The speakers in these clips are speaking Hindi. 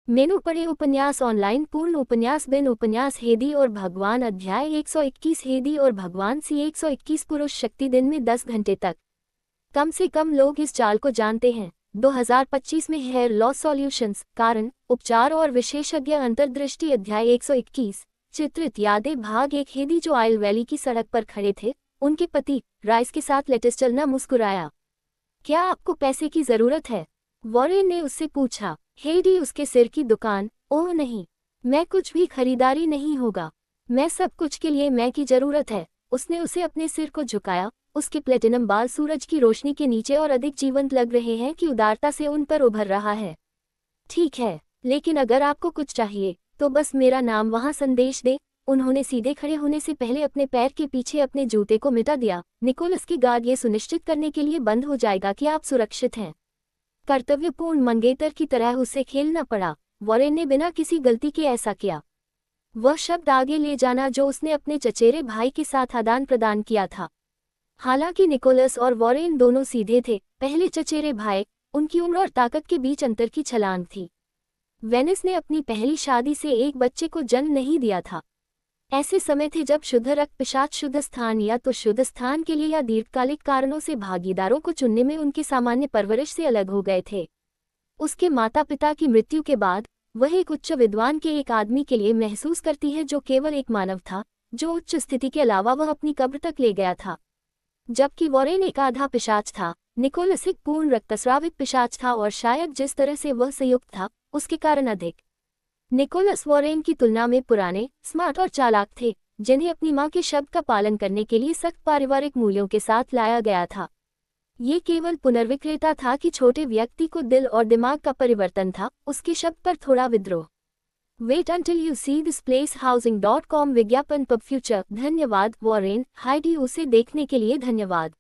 मेनू पढ़े उपन्यास ऑनलाइन पूर्ण उपन्यास बिन उपन्यास हेदी और भगवान अध्याय 121 हेदी और भगवान सी 121 पुरुष शक्ति दिन में 10 घंटे तक। कम से कम लोग इस चाल को जानते हैं। 2025 में हेयर लॉस सॉल्यूशंस कारण उपचार और विशेषज्ञ अंतर्दृष्टि अध्याय 121 चित्रित यादें भाग 1 हेदी जो आइल वैली की सड़क पर खड़े थे, उनके पति राइस के साथ लेटेस चलना मुस्कुराया। क्या आपको पैसे की जरूरत है? वॉरेन ने उससे पूछा। हेडी उसके सिर की दुकान। ओह नहीं, मैं कुछ भी खरीदारी नहीं होगा, मैं सब कुछ के लिए मैं की जरूरत है। उसने उसे अपने सिर को झुकाया। उसके प्लेटिनम बाल सूरज की रोशनी के नीचे और अधिक जीवंत लग रहे हैं कि उदारता से उन पर उभर रहा है। ठीक है, लेकिन अगर आपको कुछ चाहिए तो बस मेरा नाम वहां संदेश दे। उन्होंने सीधे खड़े होने से पहले अपने पैर के पीछे अपने जूते को मिटा दिया। निकोलस की गार्ड ये सुनिश्चित करने के लिए बंद हो जाएगा कि आप सुरक्षित हैं। कर्तव्यपूर्ण मंगेतर की तरह उसे खेलना पड़ा। वॉरेन ने बिना किसी गलती के ऐसा किया। वह शब्द आगे ले जाना जो उसने अपने चचेरे भाई के साथ आदान प्रदान किया था। हालांकि निकोलस और वॉरेन दोनों सीधे थे, पहले चचेरे भाई, उनकी उम्र और ताकत के बीच अंतर की छलांग थी। वेनिस ने अपनी पहली शादी से एक बच्चे को जन्म नहीं दिया था। ऐसे समय थे जब शुद्ध रक्त पिशाच शुद्ध स्थान या तो शुद्ध स्थान के लिए या दीर्घकालिक कारणों से भागीदारों को चुनने में उनके सामान्य परवरिश से अलग हो गए थे। उसके माता पिता की मृत्यु के बाद वह एक उच्च विद्वान के एक आदमी के लिए महसूस करती है जो केवल एक मानव था, जो उच्च स्थिति के अलावा वह अपनी कब्र तक ले गया था। जबकि वॉरेन एक आधा पिशाच था, निकोलस एक पूर्ण रक्तस्रावित पिशाच था और शायद जिस तरह से वह संयुक्त था उसके कारण अधिक। निकोलस वॉरेन की तुलना में पुराने, स्मार्ट और चालाक थे, जिन्हें अपनी मां के शब्द का पालन करने के लिए सख्त पारिवारिक मूल्यों के साथ लाया गया था। ये केवल पुनर्विक्रेता था कि छोटे व्यक्ति को दिल और दिमाग का परिवर्तन था, उसके शब्द पर थोड़ा विद्रोह। Wait until you see this place housing.com विज्ञापन पब फ्यूचर। धन्यवाद वॉरेन। हाइडी उसे देखने के लिए धन्यवाद।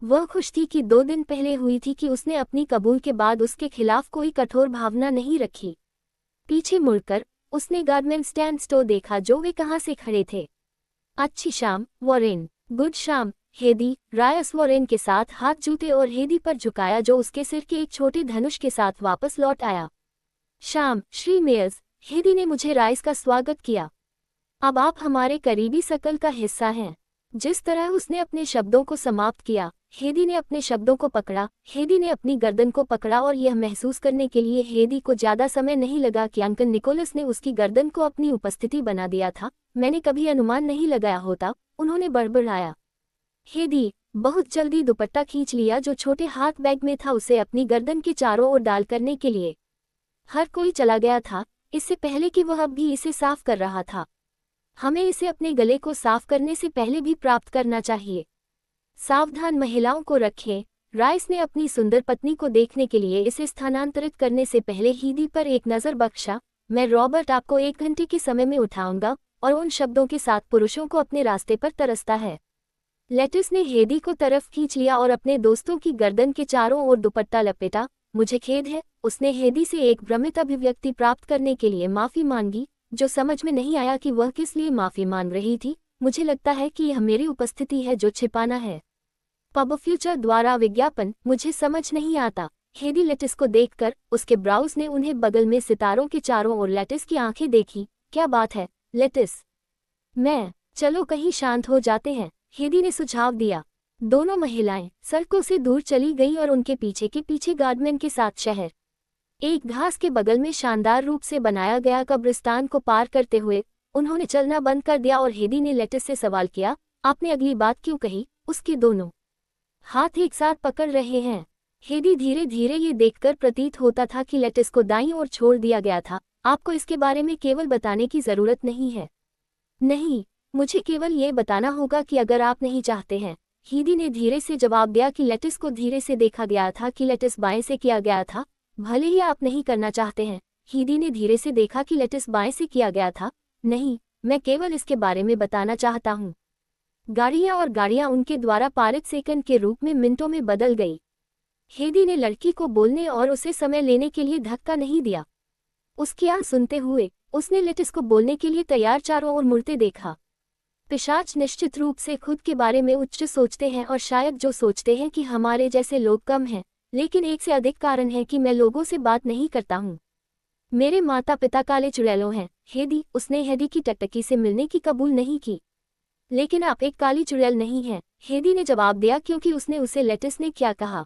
वह खुश थी कि 2 दिन पहले हुई थी कि उसने अपनी कबूल के बाद उसके खिलाफ कोई कठोर भावना नहीं रखी। पीछे मुड़कर उसने गार्डमैन स्टैंड स्टोर देखा जो वे कहाँ से खड़े थे। अच्छी शाम वॉरेन। गुड शाम हेदी। रायस वॉरेन के साथ हाथ जूते और हेदी पर झुकाया जो उसके सिर के एक छोटे धनुष के साथ वापस लौट आया। शाम श्री मेयर्स। हेदी ने मुझे राइस का स्वागत किया। अब आप हमारे करीबी सर्कल का हिस्सा हैं। जिस तरह उसने अपने शब्दों को समाप्त किया, हेदी ने अपने शब्दों को पकड़ा। हेदी ने अपनी गर्दन को पकड़ा और यह महसूस करने के लिए हेदी को ज्यादा समय नहीं लगा कि अंकल निकोलस ने उसकी गर्दन को अपनी उपस्थिति बना दिया था। मैंने कभी अनुमान नहीं लगाया होता, उन्होंने बड़बड़ाया। हेदी बहुत जल्दी दुपट्टा खींच लिया जो छोटे हाथ बैग में था, उसे अपनी गर्दन के चारों ओर डाल करने के लिए। हर कोई चला गया था इससे पहले कि वह अब भी इसे साफ कर रहा था। हमें इसे अपने गले को साफ करने से पहले भी प्राप्त करना चाहिए। सावधान महिलाओं को रखें। राइस ने अपनी सुंदर पत्नी को देखने के लिए इसे स्थानांतरित करने से पहले हेदी पर एक नज़र बख्शा। मैं रॉबर्ट आपको 1 घंटे के समय में उठाऊंगा और उन शब्दों के साथ पुरुषों को अपने रास्ते पर तरसता है। लेटिस ने हेदी को तरफ खींच लिया और अपने दोस्तों की गर्दन के चारों ओर दुपट्टा लपेटा। मुझे खेद है, उसने हेदी से एक भ्रमित अभिव्यक्ति प्राप्त करने के लिए माफी मांगी, जो समझ में नहीं आया कि वह किस लिए माफी मांग रही थी। मुझे लगता है कि यह मेरी उपस्थिति है जो छिपाना है। पब फ्यूचर द्वारा विज्ञापन। मुझे समझ नहीं आता। हेदी लेटिस को देखकर उसके ब्राउज ने उन्हें बगल में सितारों के चारों ओर लेटिस की आंखें देखी। क्या बात है लेटिस? चलो कहीं शांत हो जाते हैं, हेदी ने सुझाव दिया। दोनों महिलाएं सड़कों से दूर चली गईं और उनके पीछे के पीछे गार्डमैन के साथ शहर। एक घास के बगल में शानदार रूप से बनाया गया कब्रिस्तान को पार करते हुए उन्होंने चलना बंद कर दिया और हेदी ने लेटिस से सवाल किया, आपने अगली बात क्यों कही? उसके दोनों हाथ एक साथ पकड़ रहे हैं। हेदी धीरे धीरे ये देखकर प्रतीत होता था कि लेटिस को दाईं ओर छोड़ दिया गया था। आपको इसके बारे में केवल बताने की जरूरत नहीं है। नहीं, मुझे केवल ये बताना होगा कि अगर आप नहीं चाहते हैं। हेदी ने धीरे से जवाब दिया कि लेटिस को धीरे से देखा गया था कि लेटिस बाएं से किया गया था। भले ही आप नहीं करना चाहते हैं। हेदी ने धीरे से देखा कि लेटिस बाएं से किया गया था। नहीं, मैं केवल इसके बारे में बताना चाहता हूँ। गाड़ियाँ और गाड़ियाँ उनके द्वारा पारित सेकंड के रूप में मिनटों में बदल गई। हेदी ने लड़की को बोलने और उसे समय लेने के लिए धक्का नहीं दिया। उसकी आह सुनते हुए उसने लेटिस को बोलने के लिए तैयार चारों ओर मुड़ते देखा। पिशाच निश्चित रूप से खुद के बारे में उच्च सोचते हैं और शायद जो सोचते हैं कि हमारे जैसे लोग कम हैं, लेकिन एक से अधिक कारण है कि मैं लोगों से बात नहीं करता हूँ। मेरे माता पिता काले चुड़ैलों हैं, हेदी। उसने हेदी की टकटकी से मिलने की कबूल नहीं की। लेकिन आप एक काली चुड़ैल नहीं हैं, हेदी ने जवाब दिया, क्योंकि उसने उसे लेटिस ने क्या कहा।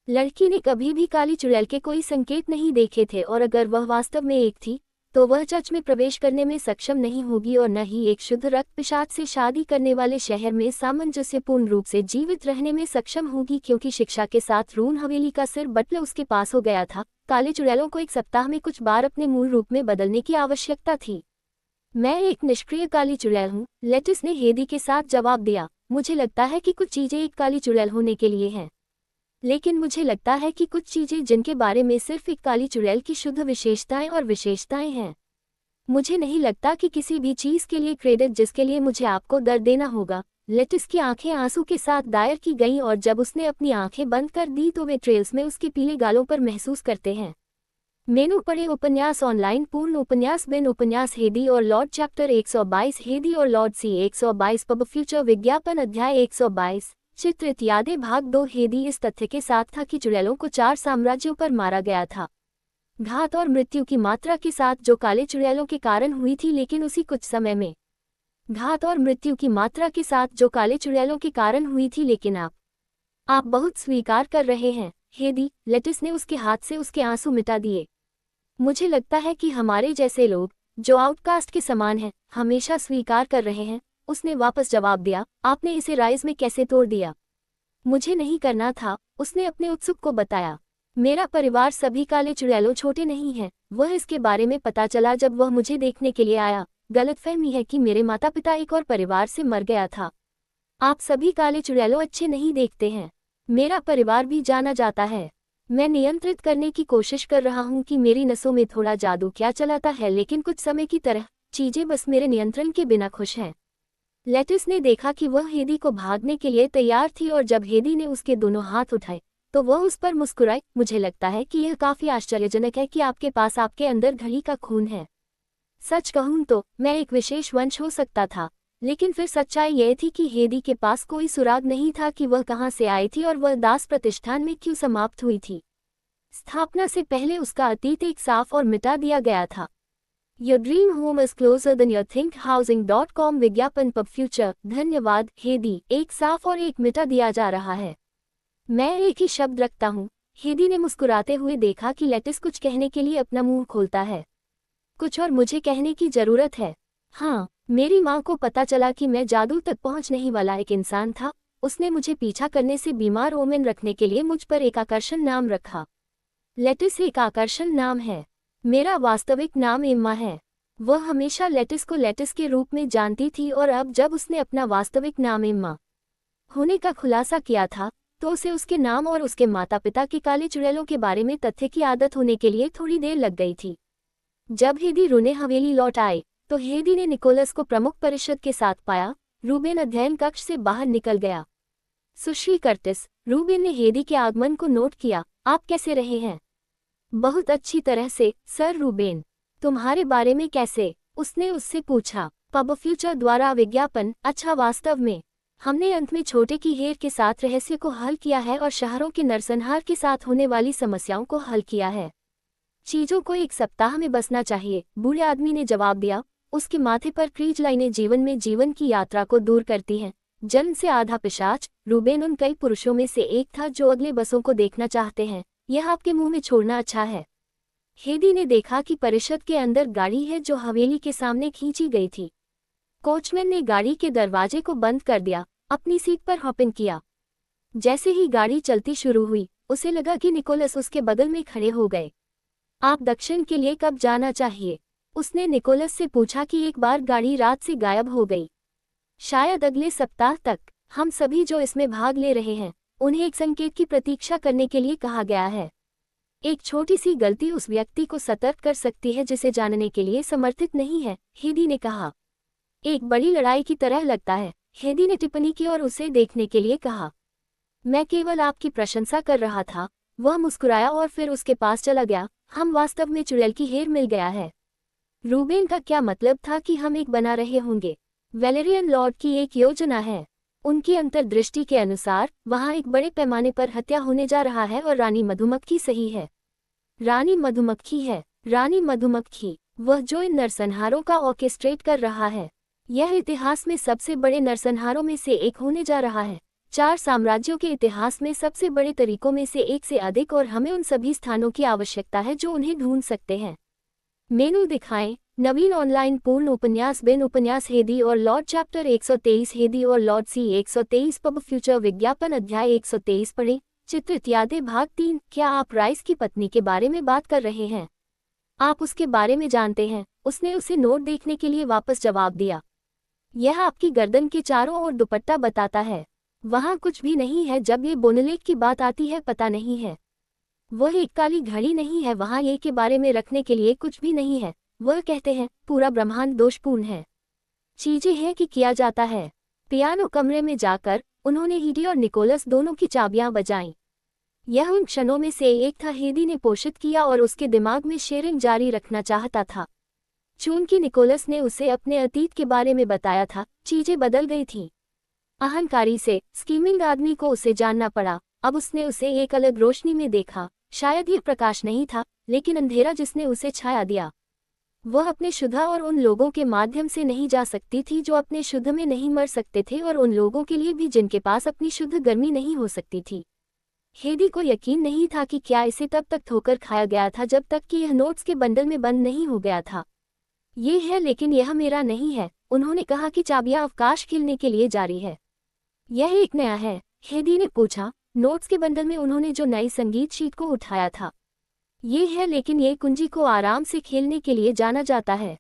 लड़की ने कभी भी काली चुड़ैल के कोई संकेत नहीं देखे थे, और अगर वह वास्तव में एक थी तो वह चर्च में प्रवेश करने में सक्षम नहीं होगी और न ही एक शुद्ध रक्त पिशाच से शादी करने वाले शहर में सामंजस्यपूर्ण रूप से जीवित रहने में सक्षम होगी, क्योंकि शिक्षा के साथ रून हवेली का सिर बटल उसके पास हो गया था। काले चुड़ैलों को एक सप्ताह में कुछ बार अपने मूल रूप में बदलने की आवश्यकता थी। मैं एक निष्क्रिय काली चुड़ैल हूँ, लेटिस ने हेदी के साथ जवाब दिया। मुझे लगता है कि कुछ चीजें एक काली चुड़ैल होने के लिए हैं, लेकिन मुझे लगता है कि कुछ चीजें जिनके बारे में सिर्फ एक काली चुड़ैल की शुद्ध विशेषताएं और विशेषताएं हैं। मुझे नहीं लगता कि किसी भी चीज के लिए क्रेडिट जिसके लिए मुझे आपको दर्द देना होगा। लेटिस की आंखें आंसू के साथ दायर की गईं, और जब उसने अपनी आंखें बंद कर दी तो वे ट्रेल्स में उसके पीले गालों पर महसूस करते हैं। मेनू पढ़े उपन्यास ऑनलाइन पूर्ण उपन्यास बिन उपन्यास हेदी और लॉर्ड चैप्टर 122 हेदी और लॉर्ड सी 122 पब फ्यूचर विज्ञापन अध्याय 122 चित्र इत्यादि भाग 2 हेदी इस तथ्य के साथ था कि चुड़ैलों को 4 साम्राज्यों पर मारा गया था, घात और मृत्यु की मात्रा के साथ जो काले चुड़ैलों के कारण हुई थी, लेकिन उसी कुछ समय में घात और मृत्यु की मात्रा के साथ जो काले चुड़ैलों के कारण हुई थी। लेकिन आप बहुत स्वीकार कर रहे हैं, हेदी। लेटिस ने उसके हाथ से उसके आंसू मिटा दिए। मुझे लगता है कि हमारे जैसे लोग जो आउटकास्ट के समान हैं हमेशा स्वीकार कर रहे हैं, उसने वापस जवाब दिया। आपने इसे राइज में कैसे तोड़ दिया? मुझे नहीं करना था, उसने अपने उत्सुक को बताया। मेरा परिवार सभी काले चुड़ैलों छोटे नहीं हैं। वह इसके बारे में पता चला जब वह मुझे देखने के लिए आया। गलतफहमी है कि मेरे माता पिता एक और परिवार से मर गया था। आप सभी काले चुड़ैलों अच्छे नहीं देखते हैं। मेरा परिवार भी जाना जाता है। मैं नियंत्रित करने की कोशिश कर रहा हूँ कि मेरी नसों में थोड़ा जादू क्या चलाता है, लेकिन कुछ समय की तरह चीजें बस मेरे नियंत्रण के बिना खुश हैं। लेटिस ने देखा कि वह हेदी को भागने के लिए तैयार थी, और जब हेदी ने उसके दोनों हाथ उठाए तो वह उस पर मुस्कुराई। मुझे लगता है कि यह काफी आश्चर्यजनक है कि आपके पास आपके अंदर घड़ी का खून है। सच कहूं तो मैं एक विशेष वंश हो सकता था, लेकिन फिर सच्चाई यह थी कि हेदी के पास कोई सुराग नहीं था कि वह कहां से आई थी और वह दास प्रतिष्ठान में क्यों समाप्त हुई थी। स्थापना से पहले उसका अतीत एक साफ और मिटा दिया गया था। Your dream home is closer than you think housing.com विज्ञापन पब फ्यूचर। धन्यवाद हेदी। एक साफ और एक मिटा दिया जा रहा है। मैं एक ही शब्द रखता हूँ। हेदी ने मुस्कुराते हुए देखा कि लेटिस कुछ कहने के लिए अपना मुंह खोलता है। कुछ और मुझे कहने की जरूरत है। हाँ, मेरी माँ को पता चला कि मैं जादू तक पहुँचने वाला एक इंसान था। उसने मुझे पीछा करने से बीमार ओमेन रखने के लिए मुझ पर एक आकर्षण नाम रखा। लेटिस एक आकर्षण नाम है। मेरा वास्तविक नाम एम्मा है। वह हमेशा लेटिस को लेटिस के रूप में जानती थी, और अब जब उसने अपना वास्तविक नाम एम्मा होने का खुलासा किया था तो उसे उसके नाम और उसके माता पिता के काले चुड़ैलों के बारे में तथ्य की आदत होने के लिए थोड़ी देर लग गई थी। जब हेदी रूने हवेली लौट आए तो हेदी ने निकोलस को प्रमुख परिषद के साथ पाया। रूबेन अध्ययन कक्ष से बाहर निकल गया। सुश्री कर्टिस, रूबेन ने हेदी के आगमन को नोट किया। आप कैसे रहे हैं? बहुत अच्छी तरह से सर रूबेन। तुम्हारे बारे में कैसे? उसने उससे पूछा। पब फ्यूचर द्वारा विज्ञापन। अच्छा, वास्तव में हमने अंत में छोटे की हेर के साथ रहस्य को हल किया है और शहरों के नरसंहार के साथ होने वाली समस्याओं को हल किया है। चीजों को एक सप्ताह में बसना चाहिए, बूढ़े आदमी ने जवाब दिया। उसके माथे पर क्रीज लाइनें जीवन में जीवन की यात्रा को दूर करती हैं। जन्म से आधा पिशाच। रूबेन उन कई पुरुषों में से एक था जो अगले बसों को देखना चाहते हैं। यह आपके मुंह में छोड़ना अच्छा है। हेदी ने देखा कि परिषद के अंदर गाड़ी है जो हवेली के सामने खींची गई थी। कोचमैन ने गाड़ी के दरवाजे को बंद कर दिया, अपनी सीट पर हॉपिंग किया। जैसे ही गाड़ी चलती शुरू हुई, उसे लगा कि निकोलस उसके बगल में खड़े हो गए। आप दक्षिण के लिए कब जाना चाहिए? उसने निकोलस से पूछा कि एक बार गाड़ी रात से गायब हो गई। शायद अगले सप्ताह तक। हम सभी जो इसमें भाग ले रहे हैं उन्हें एक संकेत की प्रतीक्षा करने के लिए कहा गया है। एक छोटी सी गलती उस व्यक्ति को सतर्क कर सकती है जिसे जानने के लिए समर्थित नहीं है, हेदी ने कहा। एक बड़ी लड़ाई की तरह लगता है, हेदी ने टिप्पणी की और उसे देखने के लिए कहा। मैं केवल आपकी प्रशंसा कर रहा था। वह मुस्कुराया और फिर उसके पास चला गया। हम वास्तव में चुड़ैल की हेर मिल गया है। रूबेन का क्या मतलब था कि हम एक बना रहे होंगे? वेलेरियन लॉर्ड की एक योजना है। उनकी अंतर्दृष्टि के अनुसार वहां एक बड़े पैमाने पर हत्या होने जा रहा है और रानी मधुमक्खी सही है। रानी मधुमक्खी है। रानी मधुमक्खी, वह जो इन नरसंहारों का ऑर्केस्ट्रेट कर रहा है। यह इतिहास में सबसे बड़े नरसंहारों में से एक होने जा रहा है। 4 साम्राज्यों के इतिहास में सबसे बड़े तरीकों में से एक से अधिक, और हमें उन सभी स्थानों की आवश्यकता है जो उन्हें ढूंढ सकते हैं। मेनू दिखाएं। नवीन ऑनलाइन पूर्ण उपन्यास बिन उपन्यास हेदी और लॉर्ड चैप्टर 123 हेदी और लॉर्ड सी 123 पब फ्यूचर विज्ञापन अध्याय 123 पढ़ें। चित्र इत्यादि भाग 3। क्या आप राइस की पत्नी के बारे में बात कर रहे हैं? आप उसके बारे में जानते हैं? उसने उसे नोट देखने के लिए वापस जवाब दिया। यह आपकी गर्दन के चारों ओर दुपट्टा बताता है। वहाँ कुछ भी नहीं है जब ये बोनलेट की बात आती है, पता नहीं है। वह एक काली घड़ी नहीं है, वहाँ ये के बारे में रखने के लिए कुछ भी नहीं है। वह कहते हैं पूरा ब्रह्मांड दोषपूर्ण है। चीजें हैं कि किया जाता है। पियानो कमरे में जाकर उन्होंने हेडी और निकोलस दोनों की चाबियां बजाईं। यह उन क्षणों में से एक था। हेडी ने पोषित किया और उसके दिमाग में शेयरिंग जारी रखना चाहता था। चूंकि निकोलस ने उसे अपने अतीत के बारे में बताया था, चीजें बदल गई थीं। अहंकारी से स्कीमिंग आदमी को उसे जानना पड़ा। अब उसने उसे एक अलग रोशनी में देखा। शायद ये प्रकाश नहीं था, लेकिन अंधेरा जिसने उसे छाया दिया। वह अपने शुद्ध और उन लोगों के माध्यम से नहीं जा सकती थी जो अपने शुद्ध में नहीं मर सकते थे, और उन लोगों के लिए भी जिनके पास अपनी शुद्ध गर्मी नहीं हो सकती थी। हेडी को यकीन नहीं था कि क्या इसे तब तक ठोकर खाया गया था जब तक कि यह नोट्स के बंडल में बंद नहीं हो गया था। ये है, लेकिन यह मेरा नहीं है। उन्होंने कहा कि चाबियां अवकाश खेलने के लिए जारी है। यह एक नया है? हेडी ने पूछा। नोट्स के बंडल में उन्होंने जो नई संगीत शीट को उठाया था। ये है, लेकिन ये कुंजी को आराम से खेलने के लिए जाना जाता है।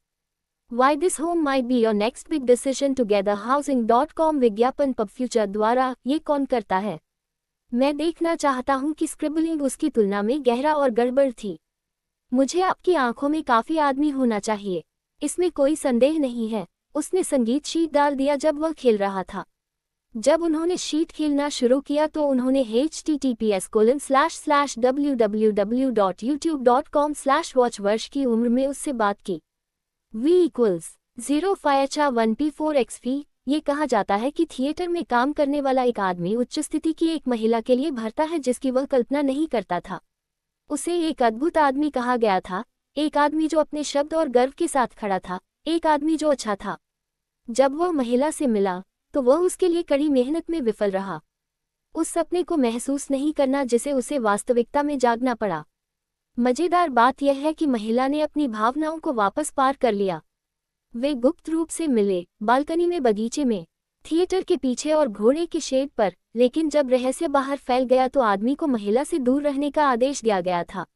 Why this home might be your next big decision together housing.com विज्ञापन पब फ्यूचर द्वारा। ये कौन करता है? मैं देखना चाहता हूँ कि स्क्रिबलिंग उसकी तुलना में गहरा और गड़बड़ थी। मुझे आपकी आंखों में काफी आदमी होना चाहिए, इसमें कोई संदेह नहीं है। उसने संगीत शीट डाल दिया जब वह खेल रहा था। जब उन्होंने शीट खेलना शुरू किया तो उन्होंने https://www.youtube.com/watch वर्ष की उम्र में उससे बात की। v=0 ये कहा जाता है कि थिएटर में काम करने वाला एक आदमी उच्च स्थिति की एक महिला के लिए भरता है जिसकी वह कल्पना नहीं करता था। उसे एक अद्भुत आदमी कहा गया था, एक आदमी जो अपने शब्द और गर्व के साथ खड़ा था, एक आदमी जो अच्छा था। जब वह महिला से मिला तो वह उसके लिए कड़ी मेहनत में विफल रहा। उस सपने को महसूस नहीं करना जिसे उसे वास्तविकता में जागना पड़ा। मजेदार बात यह है कि महिला ने अपनी भावनाओं को वापस पार कर लिया। वे गुप्त रूप से मिले, बालकनी में, बगीचे में, थिएटर के पीछे और घोड़े के शेड पर। लेकिन जब रहस्य बाहर फैल गया तो आदमी को महिला से दूर रहने का आदेश दिया गया था।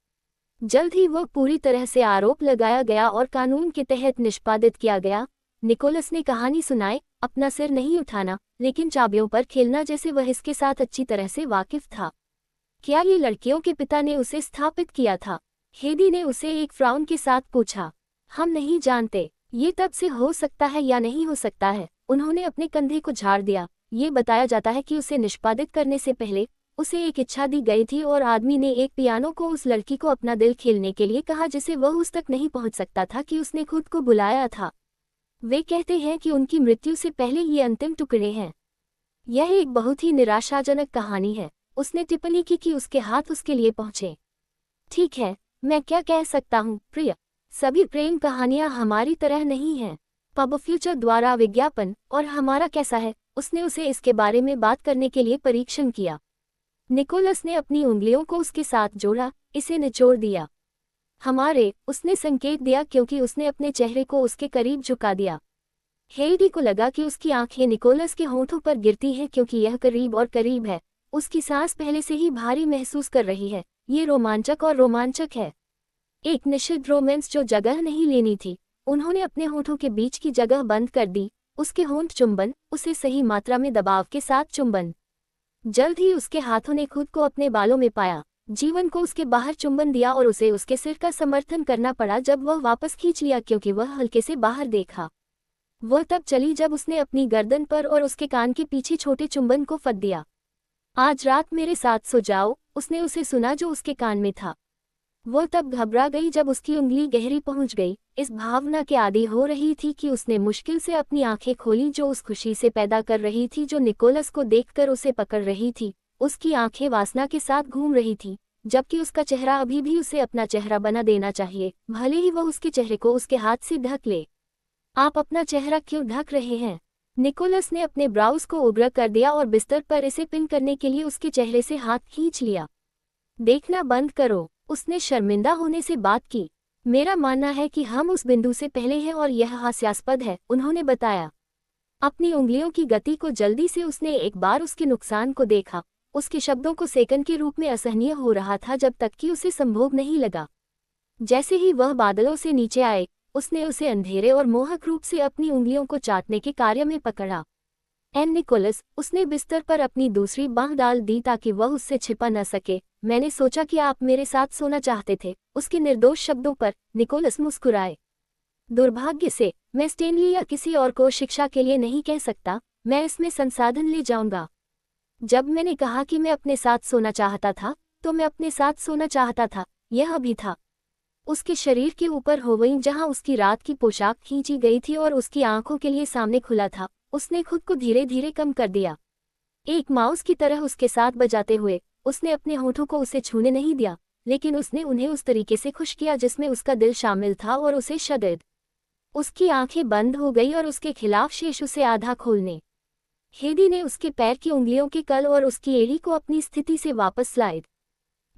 जल्द ही वह पूरी तरह से आरोप लगाया गया और कानून के तहत निष्पादित किया गया। निकोलस ने कहानी सुनाई, अपना सिर नहीं उठाना, लेकिन चाबियों पर खेलना जैसे वह इसके साथ अच्छी तरह से वाकिफ था। क्या ये लड़कियों के पिता ने उसे स्थापित किया था? हेडी ने उसे एक फ्राउन के साथ पूछा। हम नहीं जानते। ये तब से हो सकता है या नहीं हो सकता है। उन्होंने अपने कंधे को झाड़ दिया। ये बताया जाता है कि उसे निष्पादित करने से पहले उसे एक इच्छा दी गई थी और आदमी ने एक पियानो को उस लड़की को अपना दिल खेलने के लिए कहा जिसे वह उस तक नहीं पहुंच सकता था कि उसने खुद को बुलाया था। वे कहते हैं कि उनकी मृत्यु से पहले ये अंतिम टुकड़े हैं। यह एक बहुत ही निराशाजनक कहानी है। उसने टिप्पणी की कि उसके हाथ उसके लिए पहुंचे। ठीक है, मैं क्या कह सकता हूँ प्रिय, सभी प्रेम कहानियां हमारी तरह नहीं हैं। पब फ्यूचर द्वारा विज्ञापन। और हमारा कैसा है? उसने उसे इसके बारे में बात करने के लिए परीक्षण किया। निकोलस ने अपनी उंगलियों को उसके साथ जोड़ा, इसे निचोड़ दिया। हमारे, उसने संकेत दिया क्योंकि उसने अपने चेहरे को उसके करीब झुका दिया। हेडी को लगा कि उसकी आंखें निकोलस के होंठों पर गिरती हैं क्योंकि यह करीब और करीब है। उसकी सांस पहले से ही भारी महसूस कर रही है। ये रोमांचक और रोमांचक है। एक निषिद्ध रोमांस जो जगह नहीं लेनी थी। उन्होंने अपने होंठों के बीच की जगह बंद कर दी। उसके होंठ चुंबन, उसे सही मात्रा में दबाव के साथ चुंबन। जल्द ही उसके हाथों ने खुद को अपने बालों में पाया। जीवन को उसके बाहर चुंबन दिया और उसे उसके सिर का समर्थन करना पड़ा जब वह वापस खींच लिया क्योंकि वह हल्के से बाहर देखा। वह तब चली जब उसने अपनी गर्दन पर और उसके कान के पीछे छोटे चुंबन को फट दिया। आज रात मेरे साथ सो जाओ, उसने उसे सुना जो उसके कान में था। वह तब घबरा गई जब उसकी उंगली गहरी पहुंच गई। इस भावना के आदी हो रही थी कि उसने मुश्किल से अपनी आंखें खोली जो उस खुशी से पैदा कर रही थी जो निकोलस को देखकर उसे पकड़ रही थी। उसकी आंखें वासना के साथ घूम रही थी। जबकि उसका चेहरा अभी भी उसे अपना चेहरा बना देना चाहिए, भले ही वह उसके चेहरे को उसके हाथ से ढक ले। आप अपना चेहरा क्यों ढक रहे हैं? निकोलस ने अपने ब्राउज को उग्र कर दिया और बिस्तर पर इसे पिन करने के लिए उसके चेहरे से हाथ खींच लिया। देखना बंद करो, उसने शर्मिंदा होने से बात की। मेरा मानना है कि हम उस बिंदु से पहले हैं और यह हास्यास्पद है, उन्होंने बताया। अपनी उंगलियों की गति को जल्दी से उसने एक बार उसके नुकसान को देखा। उसके शब्दों को सेकंड के रूप में असहनीय हो रहा था जब तक कि उसे संभोग नहीं लगा। जैसे ही वह बादलों से नीचे आए, उसने उसे अंधेरे और मोहक रूप से अपनी उंगलियों को चाटने के कार्य में पकड़ा। एन निकोलस, उसने बिस्तर पर अपनी दूसरी बांह डाल दी ताकि वह उससे छिपा न सके। मैंने सोचा कि आप मेरे साथ सोना चाहते थे। उसके निर्दोष शब्दों पर निकोलस मुस्कुराए। दुर्भाग्य से मैं स्टेनली या किसी और को शिक्षा के लिए नहीं कह सकता, मैं इसमें संसाधन ले जाऊंगा। जब मैंने कहा कि मैं अपने साथ सोना चाहता था, तो मैं अपने साथ सोना चाहता था, यह अभी था। उसके शरीर के ऊपर हो गई जहां उसकी रात की पोशाक खींची गई थी और उसकी आंखों के लिए सामने खुला था। उसने खुद को धीरे धीरे कम कर दिया, एक माउस की तरह उसके साथ बजाते हुए। उसने अपने होठों को उसे छूने नहीं दिया, लेकिन उसने उन्हें उस तरीके से खुश किया जिसमें उसका दिल शामिल था और उसे शदीद। उसकी आंखें बंद हो गई और उसके खिलाफ शेष उसे आधा खोलने। हेदी ने उसके पैर की उंगलियों के कल और उसकी एड़ी को अपनी स्थिति से वापस स्लाइड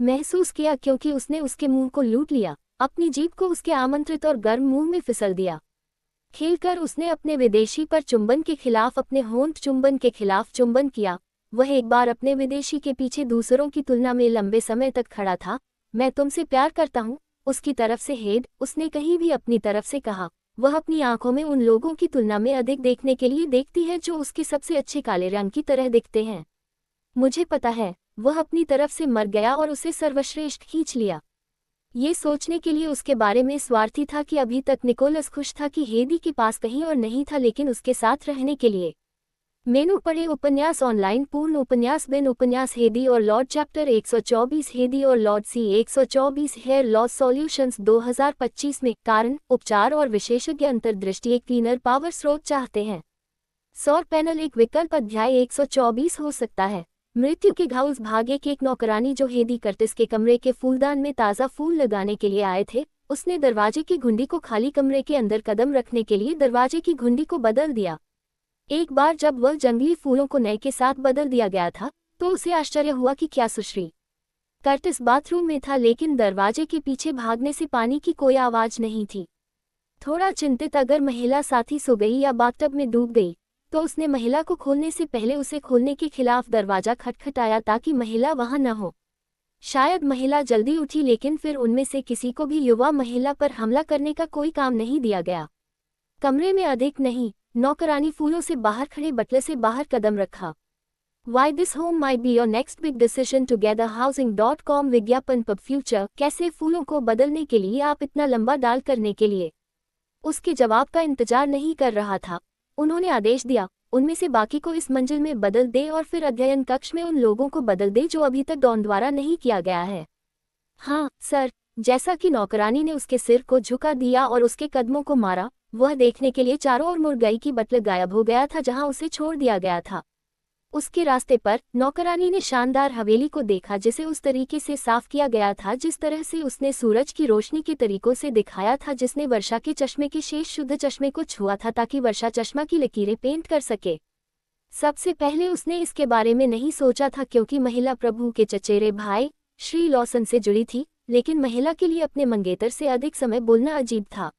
महसूस किया क्योंकि उसने उसके मुंह को लूट लिया, अपनी जीभ को उसके आमंत्रित और गर्म मुंह में फिसल दिया। खेलकर उसने अपने विदेशी पर चुंबन के खिलाफ अपने होंठ चुंबन के खिलाफ चुंबन किया। वह एक बार अपने विदेशी के पीछे दूसरों की तुलना में लंबे समय तक खड़ा था। मैं तुमसे प्यार करता हूँ, उसकी तरफ से हेड, उसने कहीं भी अपनी तरफ से कहा। वह अपनी आंखों में उन लोगों की तुलना में अधिक देखने के लिए देखती है जो उसके सबसे अच्छे काले रंग की तरह दिखते हैं। मुझे पता है, वह अपनी तरफ से मर गया और उसे सर्वश्रेष्ठ खींच लिया। ये सोचने के लिए उसके बारे में स्वार्थी था कि अभी तक निकोलस खुश था कि हेदी के पास कहीं और नहीं था लेकिन उसके साथ रहने के लिए। मेनू पढ़े उपन्यास ऑनलाइन पूर्ण उपन्यास बिन उपन्यास हेदी और लॉर्ड चैप्टर 124 हेदी और लॉर्ड सी 124 हेयर लॉस सॉल्यूशंस 2025 में कारण उपचार और विशेषज्ञ अंतर्दृष्टि एक क्लीनर पावर स्रोत चाहते हैं। सौर पैनल एक विकल्प अध्याय 124 हो सकता है। मृत्यु के घाउस भाग एक नौकरानी जो हेदी कर्टिस के कमरे के फूलदान में ताज़ा फूल लगाने के लिए आए थे, उसने दरवाजे की घुंडी को खाली कमरे के अंदर कदम रखने के लिए दरवाजे की घुंडी को बदल दिया। एक बार जब वह जंगली फूलों को नए के साथ बदल दिया गया था, तो उसे आश्चर्य हुआ कि क्या सुश्री कर्टिस बाथरूम में था लेकिन दरवाजे के पीछे भागने से पानी की कोई आवाज नहीं थी। थोड़ा चिंतित अगर महिला साथी सो गई या बाथटब में डूब गई, तो उसने महिला को खोलने से पहले उसे खोलने के खिलाफ दरवाजा खटखटाया ताकि महिला वहां न हो। शायद महिला जल्दी उठी लेकिन फिर उनमें से किसी को भी युवा महिला पर हमला करने का कोई काम नहीं दिया गया। कमरे में अधिक नहीं, नौकरानी फूलों से बाहर खड़े बटले से बाहर कदम रखा। Why this home might be your next big decision together housing.com विज्ञापन पब फ्यूचर कैसे फूलों को बदलने के लिए आप इतना लंबा डाल करने के लिए। उसके जवाब का इंतजार नहीं कर रहा था। उन्होंने आदेश दिया, उनमें से बाकी को इस मंजिल में बदल दे और फिर अध्ययन कक्ष में उन लोगों को बदल दे जो अभी तक डॉन द्वारा नहीं किया गया है। हाँ सर, जैसा कि नौकरानी ने उसके सिर को झुका दिया और उसके कदमों को मारा, वह देखने के लिए चारों ओर मुड़ गई कि बटलर गायब हो गया था जहां उसे छोड़ दिया गया था। उसके रास्ते पर नौकरानी ने शानदार हवेली को देखा जिसे उस तरीके से साफ किया गया था जिस तरह से उसने सूरज की रोशनी के तरीकों से दिखाया था जिसने वर्षा के चश्मे के शेष शुद्ध चश्मे को छुआ था ताकि वर्षा चश्मा की लकीरें पेंट कर सके। सबसे पहले उसने इसके बारे में नहीं सोचा था क्योंकि महिला प्रभु के चचेरे भाई श्री लॉसन से जुड़ी थी, लेकिन महिला के लिए अपने मंगेतर से अधिक समय बोलना अजीब था।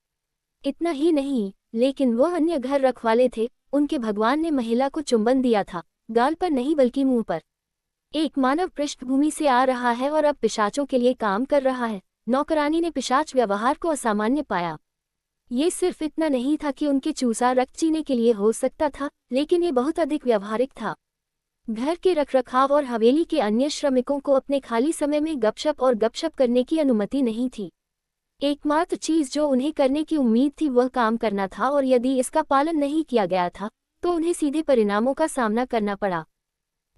इतना ही नहीं, लेकिन वह अन्य घर रखवाले थे, उनके भगवान ने महिला को चुंबन दिया था, गाल पर नहीं बल्कि मुंह पर। एक मानव पृष्ठभूमि से आ रहा है और अब पिशाचों के लिए काम कर रहा है। नौकरानी ने पिशाच व्यवहार को असामान्य पाया। ये सिर्फ इतना नहीं था कि उनके चूसा रक्त चीने के लिए हो सकता था, लेकिन ये बहुत अधिक व्यावहारिक था। घर के रखरखाव और हवेली के अन्य श्रमिकों को अपने खाली समय में गपशप करने की अनुमति नहीं थी। एकमात्र चीज जो उन्हें करने की उम्मीद थी वह काम करना था और यदि इसका पालन नहीं किया गया था तो उन्हें सीधे परिणामों का सामना करना पड़ा।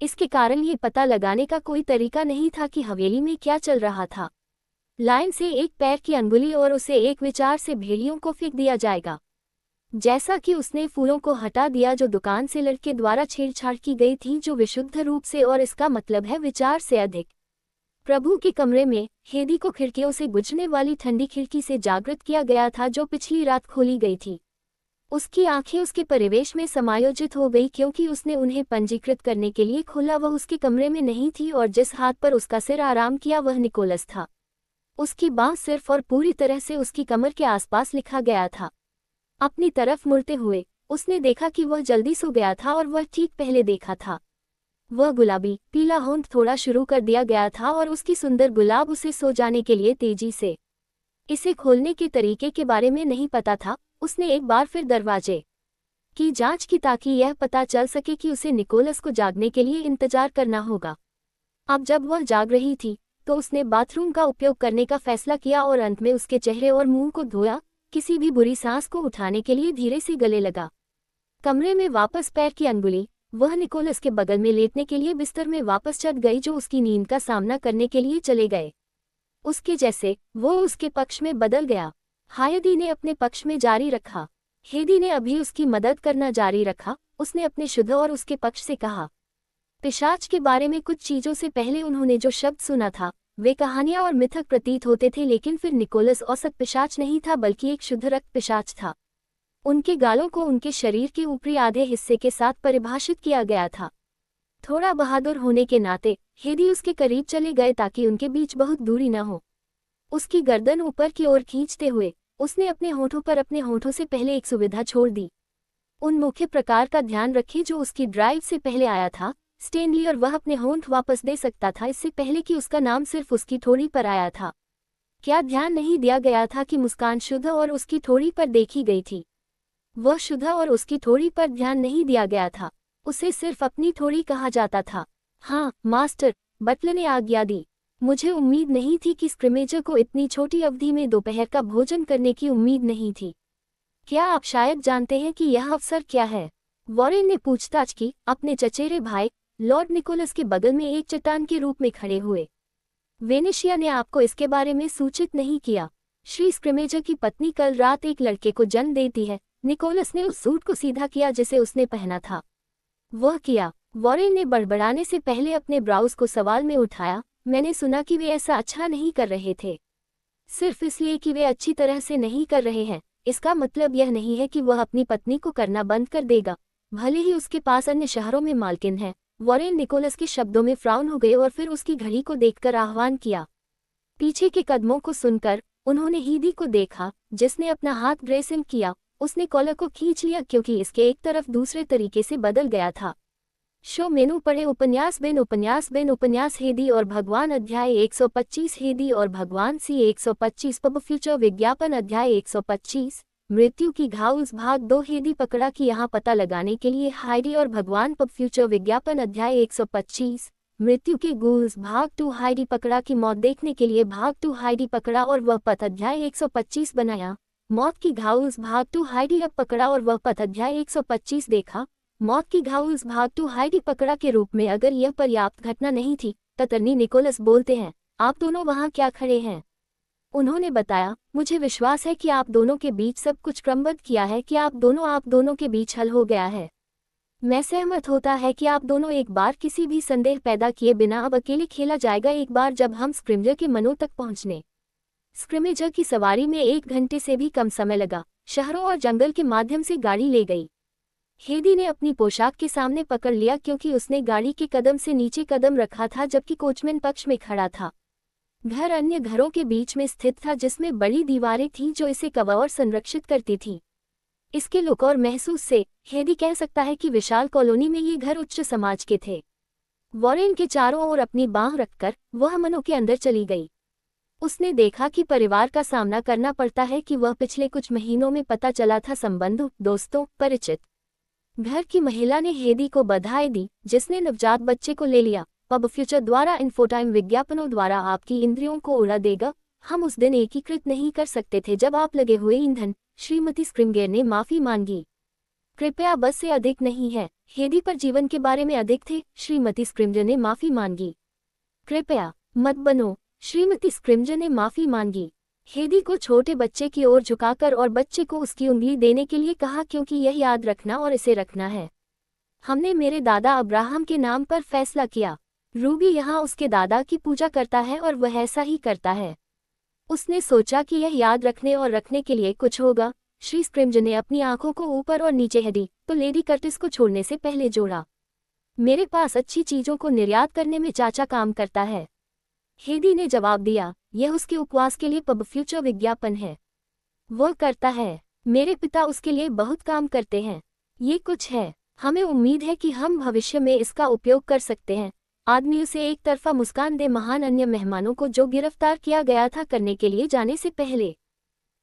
इसके कारण ये पता लगाने का कोई तरीका नहीं था कि हवेली में क्या चल रहा था। लाइन से एक पैर की अंगुली और उसे एक विचार से भेड़ियों को फेंक दिया जाएगा। जैसा कि उसने फूलों को हटा दिया जो दुकान से लड़के द्वारा छेड़छाड़ की गई थी जो विशुद्ध रूप से और इसका मतलब है विचार से अधिक प्रभु के कमरे में हेदी को खिड़कियों से गुजरने वाली ठंडी खिड़की से जागृत किया गया था जो पिछली रात खोली गई थी। उसकी आंखें उसके परिवेश में समायोजित हो गई क्योंकि उसने उन्हें पंजीकृत करने के लिए खोला। वह उसके कमरे में नहीं थी और जिस हाथ पर उसका सिर आराम किया वह निकोलस था। उसकी बाँह सिर्फ और पूरी तरह से उसकी कमर के आसपास लिखा गया था। अपनी तरफ मुड़ते हुए उसने देखा कि वह जल्दी सो गया था और वह ठीक पहले देखा था। वह गुलाबी पीला होंठ थोड़ा शुरू कर दिया गया था और उसकी सुंदर गुलाब उसे सो जाने के लिए तेजी से इसे खोलने के तरीके के बारे में नहीं पता था। उसने एक बार फिर दरवाजे की जांच की ताकि यह पता चल सके कि उसे निकोलस को जागने के लिए इंतजार करना होगा। अब जब वह जाग रही थी तो उसने बाथरूम का उपयोग करने का फैसला किया और अंत में उसके चेहरे और मुंह को धोया। किसी भी बुरी सांस को उठाने के लिए धीरे से गले लगा। कमरे में वापस पैर की अंगुली वह निकोलस के बगल में लेटने के लिए बिस्तर में वापस चढ़ गई जो उसकी नींद का सामना करने के लिए चले गए। उसके जैसे वो उसके पक्ष में बदल गया। हायदी ने अपने पक्ष में जारी रखा। हेदी ने अभी उसकी मदद करना जारी रखा। उसने अपने शुद्ध और उसके पक्ष से कहा। पिशाच के बारे में कुछ चीजों से पहले उन्होंने जो शब्द सुना था वे कहानियां और मिथक प्रतीत होते थे, लेकिन फिर निकोलस औसत पिशाच नहीं था बल्कि एक शुद्ध रक्त पिशाच था। उनके गालों को उनके शरीर के ऊपरी आधे हिस्से के साथ परिभाषित किया गया था। थोड़ा बहादुर होने के नाते हेदी उसके करीब चले गए ताकि उनके बीच बहुत दूरी न हो। उसकी गर्दन ऊपर की ओर खींचते हुए उसने अपने होठों पर अपने होठों से पहले एक सुविधा छोड़ दी। उन मुख्य प्रकार का ध्यान रखें जो उसकी ड्राइव से पहले आया था, स्टेनली, और वह अपने होंठ वापस दे सकता था इससे पहले कि उसका नाम सिर्फ उसकी ठोड़ी पर आया था। क्या ध्यान नहीं दिया गया था कि मुस्कान शुद्ध और उसकी ठोड़ी पर देखी गई थी? वह शुद्ध और उसकी ठोड़ी पर ध्यान नहीं दिया गया था, उसे सिर्फ अपनी ठोड़ी कहा जाता था। हाँ मास्टर, बटलर ने आज्ञा दी। मुझे उम्मीद नहीं थी कि स्क्रिमेजर को इतनी छोटी अवधि में दोपहर का भोजन करने की उम्मीद नहीं थी। क्या आप शायद जानते हैं कि यह अवसर क्या है? वॉरेन ने पूछताछ की, अपने चचेरे भाई लॉर्ड निकोलस के बगल में एक चट्टान के रूप में खड़े हुए। वेनेशिया ने आपको इसके बारे में सूचित नहीं किया। श्री स्क्रिमेजर की पत्नी कल रात एक लड़के को जन्म देती है। निकोलस ने उस सूट को सीधा किया जिसे उसने पहना था। वह किया। वॉरेन ने बड़बड़ाने से पहले अपने ब्राउज को सवाल में उठाया। मैंने सुना कि वे ऐसा अच्छा नहीं कर रहे थे। सिर्फ इसलिए कि वे अच्छी तरह से नहीं कर रहे हैं, इसका मतलब यह नहीं है कि वह अपनी पत्नी को करना बंद कर देगा, भले ही उसके पास अन्य शहरों में मालकिन है। वॉरेन निकोलस के शब्दों में फ्राउन हो गए और फिर उसकी घड़ी को देखकर आह्वान किया। पीछे के कदमों को सुनकर उन्होंने हीदी को देखा जिसने अपना हाथ ब्रेसिंग किया। उसने कॉलर को खींच लिया क्योंकि इसके एक तरफ दूसरे तरीके से बदल गया था। शो मेनू पढ़े उपन्यास बिन उपन्यास हेदी और भगवान अध्याय 125 हेदी और भगवान सी 125 पब फ्यूचर विज्ञापन अध्याय 125 मृत्यु की घाउल्स भाग 2 हेदी पकड़ा कि यहाँ पता लगाने के लिए हाइडी और भगवान पब फ्यूचर विज्ञापन अध्याय 125 मृत्यु के गूल्स भाग 2 हाइडी पकड़ा की मौत देखने के लिए भाग 2 हाइडी पकड़ा और वह पथ अध्याय 125 बनाया। मौत की घाउल्स भाग 2 हाइडी अब पकड़ा और वह पथ अध्याय 125 देखा। मौत की घाउल्स भाग 2 हाइडी पकड़ा के रूप में अगर यह पर्याप्त घटना नहीं थी, अटर्नी निकोलस बोलते हैं, आप दोनों वहां क्या खड़े हैं? उन्होंने बताया, मुझे विश्वास है कि आप दोनों के बीच सब कुछ क्रमबद्ध किया है कि आप दोनों के बीच हल हो गया है। मैं सहमत होता है कि आप दोनों एक बार किसी भी संदेह पैदा किए बिना अब अकेले खेला जाएगा एक बार जब हम स्क्रिमेजर के मनों तक पहुंचने। स्क्रिमेजर की सवारी में 1 घंटे से भी कम समय लगा। शहरों और जंगल के माध्यम से गाड़ी ले गई। हेदी ने अपनी पोशाक के सामने पकड़ लिया क्योंकि उसने गाड़ी के कदम से नीचे कदम रखा था जबकि कोचमैन पक्ष में खड़ा था। घर अन्य घरों के बीच में स्थित था जिसमें बड़ी दीवारें थीं जो इसे कवर और संरक्षित करती थीं। इसके लुक और महसूस से हेदी कह सकता है कि विशाल कॉलोनी में ये घर उच्च समाज के थे। वॉरेन के चारों ओर अपनी बाँह रखकर वह मनों के अंदर चली गई। उसने देखा कि परिवार का सामना करना पड़ता है कि वह पिछले कुछ महीनों में पता चला था संबंधों, दोस्तों, परिचित। घर की महिला ने हेदी को बधाई दी जिसने नवजात बच्चे को ले लिया। पब फ्यूचर द्वारा इन्फोटाइम विज्ञापनों द्वारा आपकी इंद्रियों को उड़ा देगा। हम उस दिन एकीकृत नहीं कर सकते थे जब आप लगे हुए ईंधन। श्रीमती स्क्रिमगेर ने माफी मांगी। कृपया बस से अधिक नहीं है। हेदी पर जीवन के बारे में अधिक थे। श्रीमती स्क्रिमगेर ने माफी मांगी। कृपया मत बनो। श्रीमती स्क्रिमगेर ने माफी मांगी। हेदी को छोटे बच्चे की ओर झुकाकर और बच्चे को उसकी उंगली देने के लिए कहा क्योंकि यह याद रखना और इसे रखना है। हमने मेरे दादा अब्राहम के नाम पर फैसला किया। रूबी यहाँ उसके दादा की पूजा करता है और वह ऐसा ही करता है। उसने सोचा कि यह याद रखने और रखने के लिए कुछ होगा। श्री स्क्रिम्ज ने अपनी आंखों को ऊपर और नीचे हेदी तो लेडी कर्टिस को छोड़ने से पहले जोड़ा। मेरे पास अच्छी चीजों को निर्यात करने में चाचा काम करता है, हेदी ने जवाब दिया। यह उसके उपवास के लिए पब फ्यूचर विज्ञापन है। वो करता है। मेरे पिता उसके लिए बहुत काम करते हैं। ये कुछ है। हमें उम्मीद है कि हम भविष्य में इसका उपयोग कर सकते हैं। आदमी उसे एक तरफा मुस्कान दे महान अन्य मेहमानों को जो गिरफ्तार किया गया था करने के लिए जाने से पहले।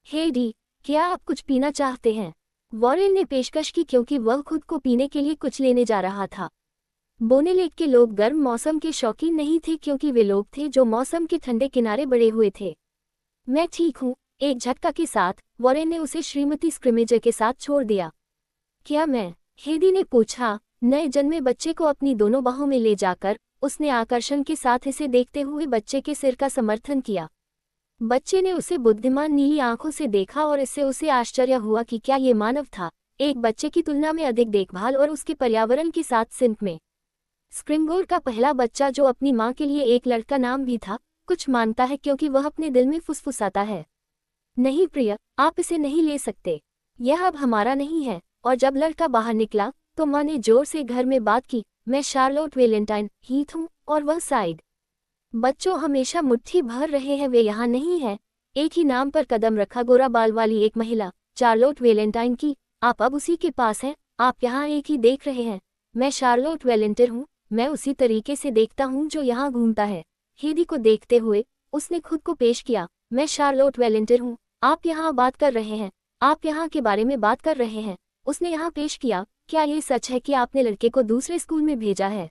हेडी, क्या आप कुछ पीना चाहते हैं? वॉरेन ने पेशकश की क्योंकि वह खुद को पीने के लिए कुछ लेने जा रहा था। बोनेलेक के लोग गर्म मौसम के शौकीन नहीं थे क्योंकि वे लोग थे जो मौसम के ठंडे किनारे बड़े हुए थे। मैं ठीक हूँ, एक झटका के साथ वॉरेन ने उसे श्रीमती स्क्रिमेजर के साथ छोड़ दिया। क्या मैं? हेदी ने पूछा। नए जन्मे बच्चे को अपनी दोनों बाहों में ले जाकर उसने आकर्षण के साथ इसे देखते हुए बच्चे के सिर का समर्थन किया। बच्चे ने उसे बुद्धिमान नीली आंखों से देखा और इससे उसे आश्चर्य हुआ कि क्या ये मानव था, एक बच्चे की तुलना में अधिक देखभाल और उसके पर्यावरण के साथ सिंक में। स्क्रिमगोर का पहला बच्चा जो अपनी माँ के लिए एक लड़का नाम भी था, कुछ मानता है क्योंकि वह अपने दिल में फुसफुसाता है। नहीं प्रिय, आप इसे नहीं ले सकते, यह अब हमारा नहीं है। और जब लड़का बाहर निकला तो माँ ने जोर से घर में बात की, मैं शार्लोट वेलेंटाइन हीथ हूँ और वह साइड। बच्चों हमेशा मुट्ठी भर रहे हैं, वे यहाँ नहीं है। एक ही नाम पर कदम रखा गोरा बाल वाली एक महिला, शार्लोट वेलेंटाइन की। आप अब उसी के पास हैं, आप यहाँ एक ही देख रहे हैं। मैं शार्लोट वेलेंटर हूँ, मैं उसी तरीके से देखता हूँ जो यहाँ घूमता है। हेदी को देखते हुए उसने खुद को पेश किया। मैं शार्लोट वेलेंटर हूँ, आप यहाँ बात कर रहे हैं, आप यहाँ के बारे में बात कर रहे हैं। उसने यहाँ पेश किया। क्या ये सच है कि आपने लड़के को दूसरे स्कूल में भेजा है?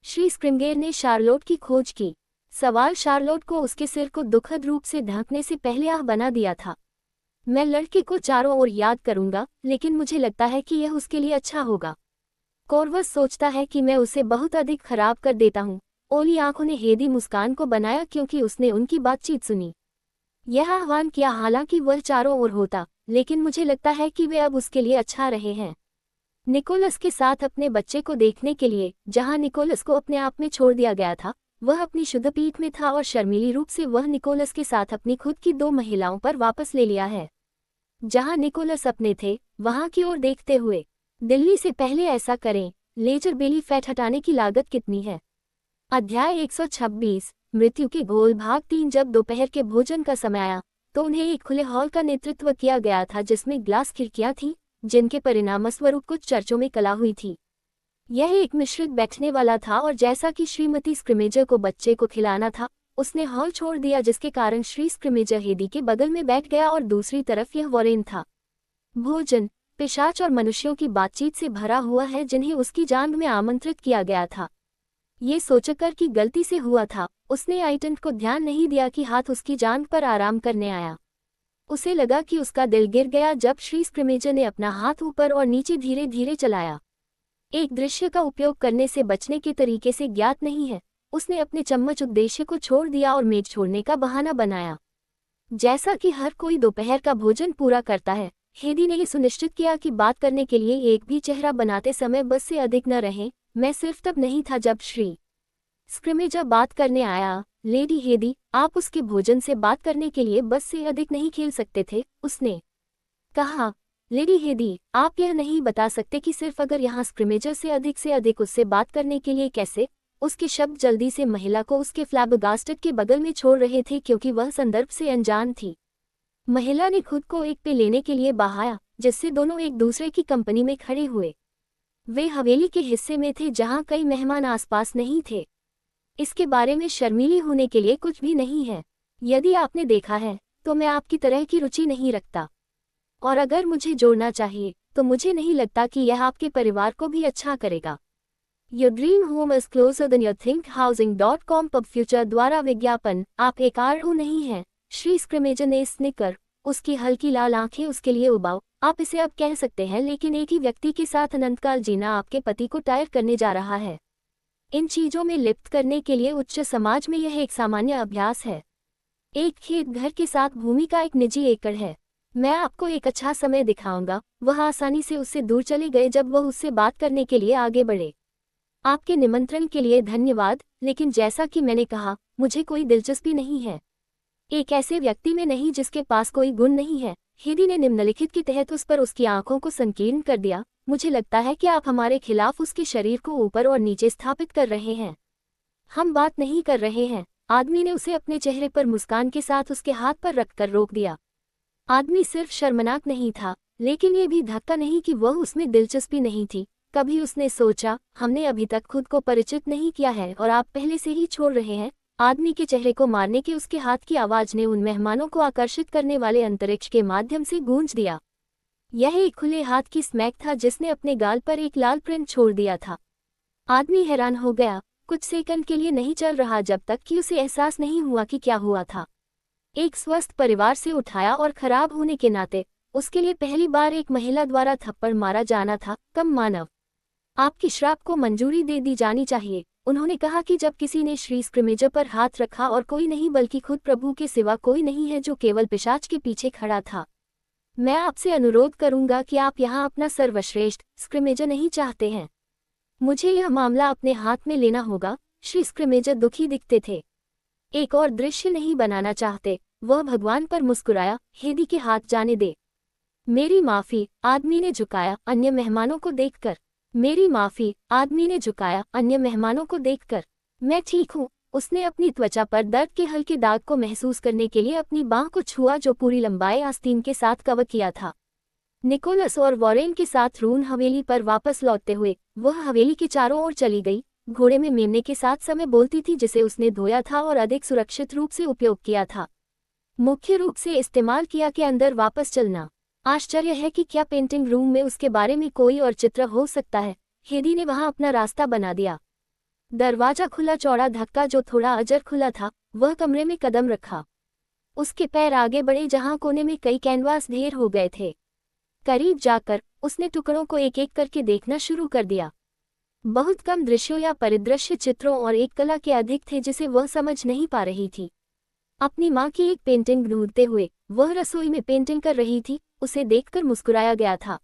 श्री स्क्रिमगेर ने शार्लोट की खोज की। सवाल शार्लोट को उसके सिर को दुखद रूप से ढकने से पहले आह बना दिया था। मैं लड़के को चारों ओर याद करूंगा, लेकिन मुझे लगता है कि यह उसके लिए अच्छा होगा। कॉर्वस सोचता है कि मैं उसे बहुत अधिक खराब कर देता हूँ। ओली आंखों ने हेदी मुस्कान को बनाया क्योंकि उसने उनकी बातचीत सुनी। यह आह्वान किया हालांकि वह चारों ओर होता, लेकिन मुझे लगता है कि वे अब उसके लिए अच्छा रहे हैं। निकोलस के साथ अपने बच्चे को देखने के लिए, जहां निकोलस को अपने आप में छोड़ दिया गया था, वह अपनी शुद्ध पीठ में था और शर्मीली रूप से वह निकोलस के साथ अपनी खुद की दो महिलाओं पर वापस ले लिया है। जहां निकोलस अपने थे वहां की ओर देखते हुए, दिल्ली से पहले ऐसा करें, लेजर बेली फैट हटाने की लागत कितनी है? अध्याय 126। मृत्यु के गोल भाग 3। जब दोपहर के भोजन का समय आया तो उन्हें एक खुले हॉल का नेतृत्व किया गया था जिसमें ग्लास खिड़कियां थीं, जिनके परिणामस्वरूप कुछ चर्चों में कला हुई थी। यह एक मिश्रित बैठने वाला था और जैसा कि श्रीमती स्क्रिमेजर को बच्चे को खिलाना था, उसने हॉल छोड़ दिया जिसके कारण श्री स्क्रिमेजर हेदी के बगल में बैठ गया और दूसरी तरफ यह वॉरेन था। भोजन पिशाच और मनुष्यों की बातचीत से भरा हुआ है जिन्हें उसकी जांघ में आमंत्रित किया गया था। ये सोचकर कि गलती से हुआ था, उसने आइटेंट को ध्यान नहीं दिया कि हाथ उसकी जांघ पर आराम करने आया। उसे लगा कि उसका दिल गिर गया जब श्री स्क्रिमेजर ने अपना हाथ ऊपर और नीचे धीरे धीरे चलाया। एक दृश्य का उपयोग करने से बचने के तरीके से ज्ञात नहीं है, उसने अपने चम्मच उद्देश्य को छोड़ दिया और मेज छोड़ने का बहाना बनाया। जैसा कि हर कोई दोपहर का भोजन पूरा करता है, हेदी ने यह सुनिश्चित किया कि बात करने के लिए एक भी चेहरा बनाते समय बस से अधिक न रहे। मैं सिर्फ तब नहीं था जब श्री स्क्रिमेजर बात करने आया। लेडी हेदी, आप उसके भोजन से बात करने के लिए बस से अधिक नहीं खेल सकते थे, उसने कहा। लेडी हेदी, आप यह नहीं बता सकते कि सिर्फ अगर यहाँ स्क्रिमेजर से अधिक उससे बात करने के लिए कैसे? उसके शब्द जल्दी से महिला को उसके फ्लैबगास्टेड के बगल में छोड़ रहे थे क्योंकि वह संदर्भ से अनजान थी। महिला ने खुद को एक पे लेने के लिए बहाया, जिससे दोनों एक दूसरे की कंपनी में खड़े हुए। वे हवेली के हिस्से में थे जहां कई मेहमान आसपास नहीं थे। इसके बारे में शर्मीली होने के लिए कुछ भी नहीं है। यदि आपने देखा है तो मैं आपकी तरह की रुचि नहीं रखता, और अगर मुझे जोड़ना चाहिए तो मुझे नहीं लगता कि यह आपके परिवार को भी अच्छा करेगा। Your dream home is closer than you think। Housing.com pub future द्वारा विज्ञापन। आप एक आरओ नहीं हैं। श्री स्क्रिमेजर ने स्निकर, उसकी हल्की लाल आंखें उसके लिए उबाऊ। आप इसे अब कह सकते हैं, लेकिन एक ही व्यक्ति के साथ अनंतकाल जीना आपके पति को टायर करने जा रहा है। इन चीजों में लिप्त करने के लिए उच्च समाज में यह एक सामान्य अभ्यास है। एक खेत घर के साथ भूमि का एक निजी एकड़ है। मैं आपको एक अच्छा समय दिखाऊंगा। वह आसानी से उससे दूर चले गए जब वह उससे बात करने के लिए आगे बढ़े। आपके निमंत्रण के लिए धन्यवाद, लेकिन जैसा कि मैंने कहा, मुझे कोई दिलचस्पी नहीं है एक ऐसे व्यक्ति में नहीं जिसके पास कोई गुण नहीं है। हेदी ने निम्नलिखित के तहत उस पर उसकी आंखों को संकीर्ण कर दिया। मुझे लगता है कि आप हमारे खिलाफ उसके शरीर को ऊपर और नीचे स्थापित कर रहे हैं। हम बात नहीं कर रहे हैं। आदमी ने उसे अपने चेहरे पर मुस्कान के साथ उसके हाथ पर रखकर रोक दिया। आदमी सिर्फ शर्मनाक नहीं था, लेकिन ये भी धक्का नहीं कि वह उसमें दिलचस्पी नहीं थी। कभी उसने सोचा, हमने अभी तक खुद को परिचित नहीं किया है और आप पहले से ही छोड़ रहे हैं। आदमी के चेहरे को मारने के उसके हाथ की आवाज ने उन मेहमानों को आकर्षित करने वाले अंतरिक्ष के माध्यम से गूंज दिया। यह एक खुले हाथ की स्मैक था जिसने अपने गाल पर एक लाल प्रिंट छोड़ दिया था। आदमी हैरान हो गया। कुछ सेकंड के लिए नहीं चल रहा जब तक कि उसे एहसास नहीं हुआ कि क्या हुआ था। एक स्वस्थ परिवार से उठाया और खराब होने के नाते उसके लिए पहली बार एक महिला द्वारा थप्पड़ मारा जाना था। कम मानव, आपकी श्राप को मंजूरी दे दी जानी चाहिए। उन्होंने कहा कि जब किसी ने श्री स्क्रिमेजर पर हाथ रखा और कोई नहीं बल्कि खुद प्रभु के सिवा कोई नहीं है जो केवल पिशाच के पीछे खड़ा था। मैं आपसे अनुरोध करूंगा कि आप यहाँ अपना सर्वश्रेष्ठ स्क्रिमेजर नहीं चाहते हैं। मुझे यह मामला अपने हाथ में लेना होगा। श्री स्क्रिमेजर दुखी दिखते थे। एक और दृश्य नहीं बनाना चाहते। वह भगवान पर मुस्कुराया। हेदी के हाथ जाने दे। मेरी माफी, आदमी ने झुकाया अन्य मेहमानों को देखकर। मेरी माफी, आदमी ने झुकाया अन्य मेहमानों को देखकर। मैं ठीक हूँ। उसने अपनी त्वचा पर दर्द के हल्के दाग को महसूस करने के लिए अपनी बांह को छुआ जो पूरी लंबाई आस्तीन के साथ कवर किया था। निकोलस और वॉरेन के साथ रून हवेली पर वापस लौटते हुए वह हवेली के चारों ओर चली गई। घोड़े में मेमने के साथ समय बोलती थी जिसे उसने धोया था और अधिक सुरक्षित रूप से उपयोग किया था। मुख्य रूप से इस्तेमाल किया के अंदर वापस चलना। आश्चर्य है कि क्या पेंटिंग रूम में उसके बारे में कोई और चित्र हो सकता है। हेदी ने वहां अपना रास्ता बना दिया। दरवाजा खुला, चौड़ा धक्का जो थोड़ा अजर खुला था। वह कमरे में कदम रखा। उसके पैर आगे बढ़े जहां कोने में कई कैनवास ढेर हो गए थे। करीब जाकर उसने टुकड़ों को एक एक करके देखना शुरू कर दिया। बहुत कम दृश्यों या परिदृश्य चित्रों और एक कला के अधिक थे जिसे वह समझ नहीं पा रही थी। अपनी माँ की एक पेंटिंग ढूंढते हुए वह रसोई में पेंटिंग कर रही थी। उसे देखकर मुस्कुराया गया था।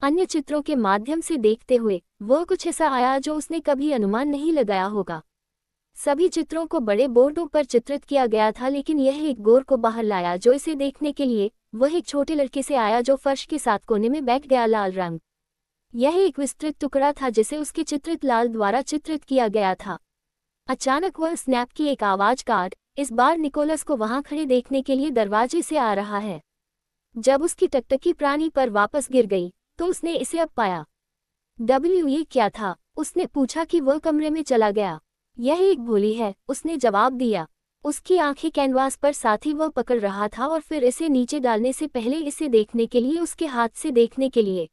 अन्य चित्रों के माध्यम से देखते हुए वह कुछ ऐसा आया जो उसने कभी अनुमान नहीं लगाया होगा। सभी चित्रों को बड़े बोर्डों पर चित्रित किया गया था, लेकिन यह एक गोर को बाहर लाया जो इसे देखने के लिए वह एक छोटे लड़के से आया जो फर्श के साथ कोने में बैठ गया। लाल रंग, यह एक विस्तृत टुकड़ा था जिसे उसके चित्रित लाल द्वारा चित्रित किया गया था। अचानक वह स्नैप की एक आवाज काट। इस बार निकोलस को वहां खड़े देखने के लिए दरवाजे से आ रहा है। जब उसकी टकटकी प्राणी पर वापस गिर गई तो उसने इसे अब पाया। ये क्या था? उसने पूछा कि वह कमरे में चला गया। यह एक भोली है, उसने जवाब दिया। उसकी आंखें कैनवास पर साथ ही वह पकड़ रहा था और फिर इसे नीचे डालने से पहले इसे देखने के लिए उसके हाथ से देखने के लिए।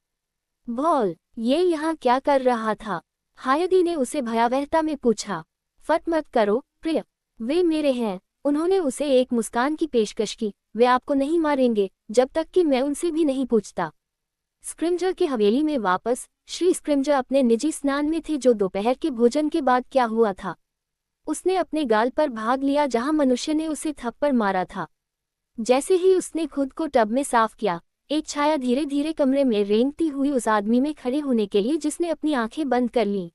बॉल, ये यहाँ क्या कर रहा था? हायदी ने उसे भयावहता में पूछा। फट मत करो प्रिय, वे मेरे हैं। उन्होंने उसे एक मुस्कान की पेशकश की। वे आपको नहीं मारेंगे जब तक कि मैं उनसे भी नहीं पूछता। स्क्रिमजर की हवेली में वापस श्री स्क्रिमजर अपने निजी स्नान में थे। जो दोपहर के भोजन के बाद क्या हुआ था? उसने अपने गाल पर भाग लिया जहां मनुष्य ने उसे थप्पड़ मारा था। जैसे ही उसने खुद को टब में साफ किया, एक छाया धीरे धीरे कमरे में रेंगती हुई उस आदमी में खड़े होने के लिए जिसने अपनी आंखें बंद कर लीं।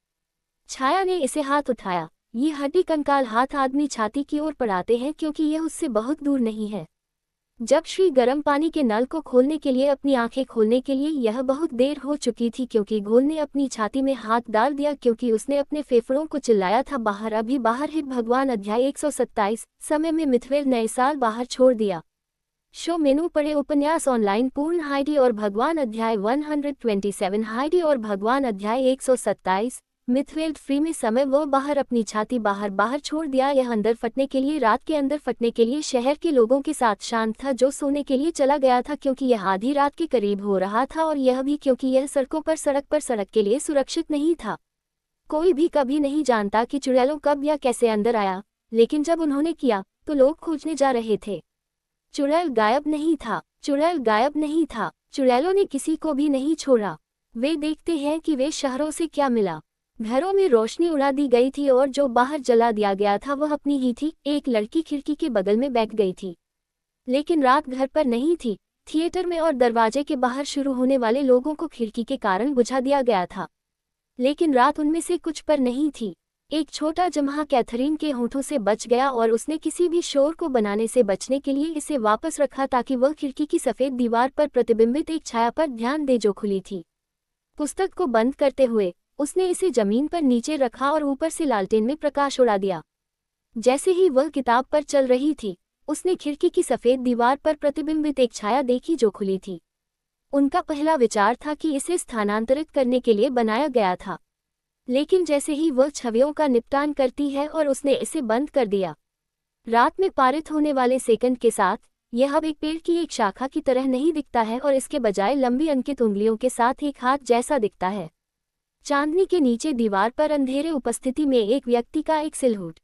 छाया ने इसे हाथ उठाया। ये हड्डी कंकाल हाथ आदमी छाती की ओर बढ़ाते हैं क्योंकि यह उससे बहुत दूर नहीं है। जब श्री गर्म पानी के नल को खोलने के लिए अपनी आंखें खोलने के लिए यह बहुत देर हो चुकी थी क्योंकि घोल ने अपनी छाती में हाथ डाल दिया क्योंकि उसने अपने फेफड़ों को चिल्लाया था, बाहर, अभी बाहर। हित भगवान अध्याय 127। समय में मिथवेल नए साल बाहर छोड़ दिया। शो मेनू पढ़े उपन्यास ऑनलाइन पूर्ण हाइडी और भगवान अध्याय 127 हाइडी और भगवान अध्याय 127 मिथवेल्ड फ्री में समय वो बाहर अपनी छाती बाहर छोड़ दिया। यह अंदर फटने के लिए, रात के अंदर फटने के लिए शहर के लोगों के साथ शांत था जो सोने के लिए चला गया था क्योंकि यह आधी रात के करीब हो रहा था और यह भी क्योंकि यह सड़कों पर सड़क के लिए सुरक्षित नहीं था। कोई भी कभी नहीं जानता कि चुड़ैलों कब या कैसे अंदर आया, लेकिन जब उन्होंने किया तो लोग खोजने जा रहे थे। चुड़ैल गायब नहीं था। चुड़ैल गायब नहीं था। चुड़ैलों ने किसी को भी नहीं छोड़ा। वे देखते हैं कि वे शहरों से क्या मिला। घरों में रोशनी उड़ा दी गई थी और जो बाहर जला दिया गया था वह अपनी ही थी। एक लड़की खिड़की के बगल में बैठ गई थी, लेकिन रात घर पर नहीं थी। थिएटर में और दरवाजे के बाहर शुरू होने वाले लोगों को खिड़की के कारण बुझा दिया गया था। लेकिन रात उनमें से कुछ पर नहीं थी। एक छोटा जम्हा कैथरीन के होठों से बच गया और उसने किसी भी शोर को बनाने से बचने के लिए इसे वापस रखा ताकि वह खिड़की की सफ़ेद दीवार पर प्रतिबिंबित एक छाया पर ध्यान दे जो खुली थी। पुस्तक को बंद करते हुए उसने इसे जमीन पर नीचे रखा और ऊपर से लालटेन में प्रकाश उड़ा दिया। जैसे ही वह किताब पर चल रही थी, उसने खिड़की की सफ़ेद दीवार पर प्रतिबिंबित एक छाया देखी जो खुली थी। उनका पहला विचार था कि इसे स्थानांतरित करने के लिए बनाया गया था, लेकिन जैसे ही वह छवियों का निपटान करती है और उसने इसे बंद कर दिया, रात में पारित होने वाले सेकंड के साथ यह अब एक पेड़ की एक शाखा की तरह नहीं दिखता है और इसके बजाय लंबी अंकित उंगलियों के साथ एक हाथ जैसा दिखता है। चांदनी के नीचे दीवार पर अंधेरे उपस्थिति में एक व्यक्ति का एक सिलहूट।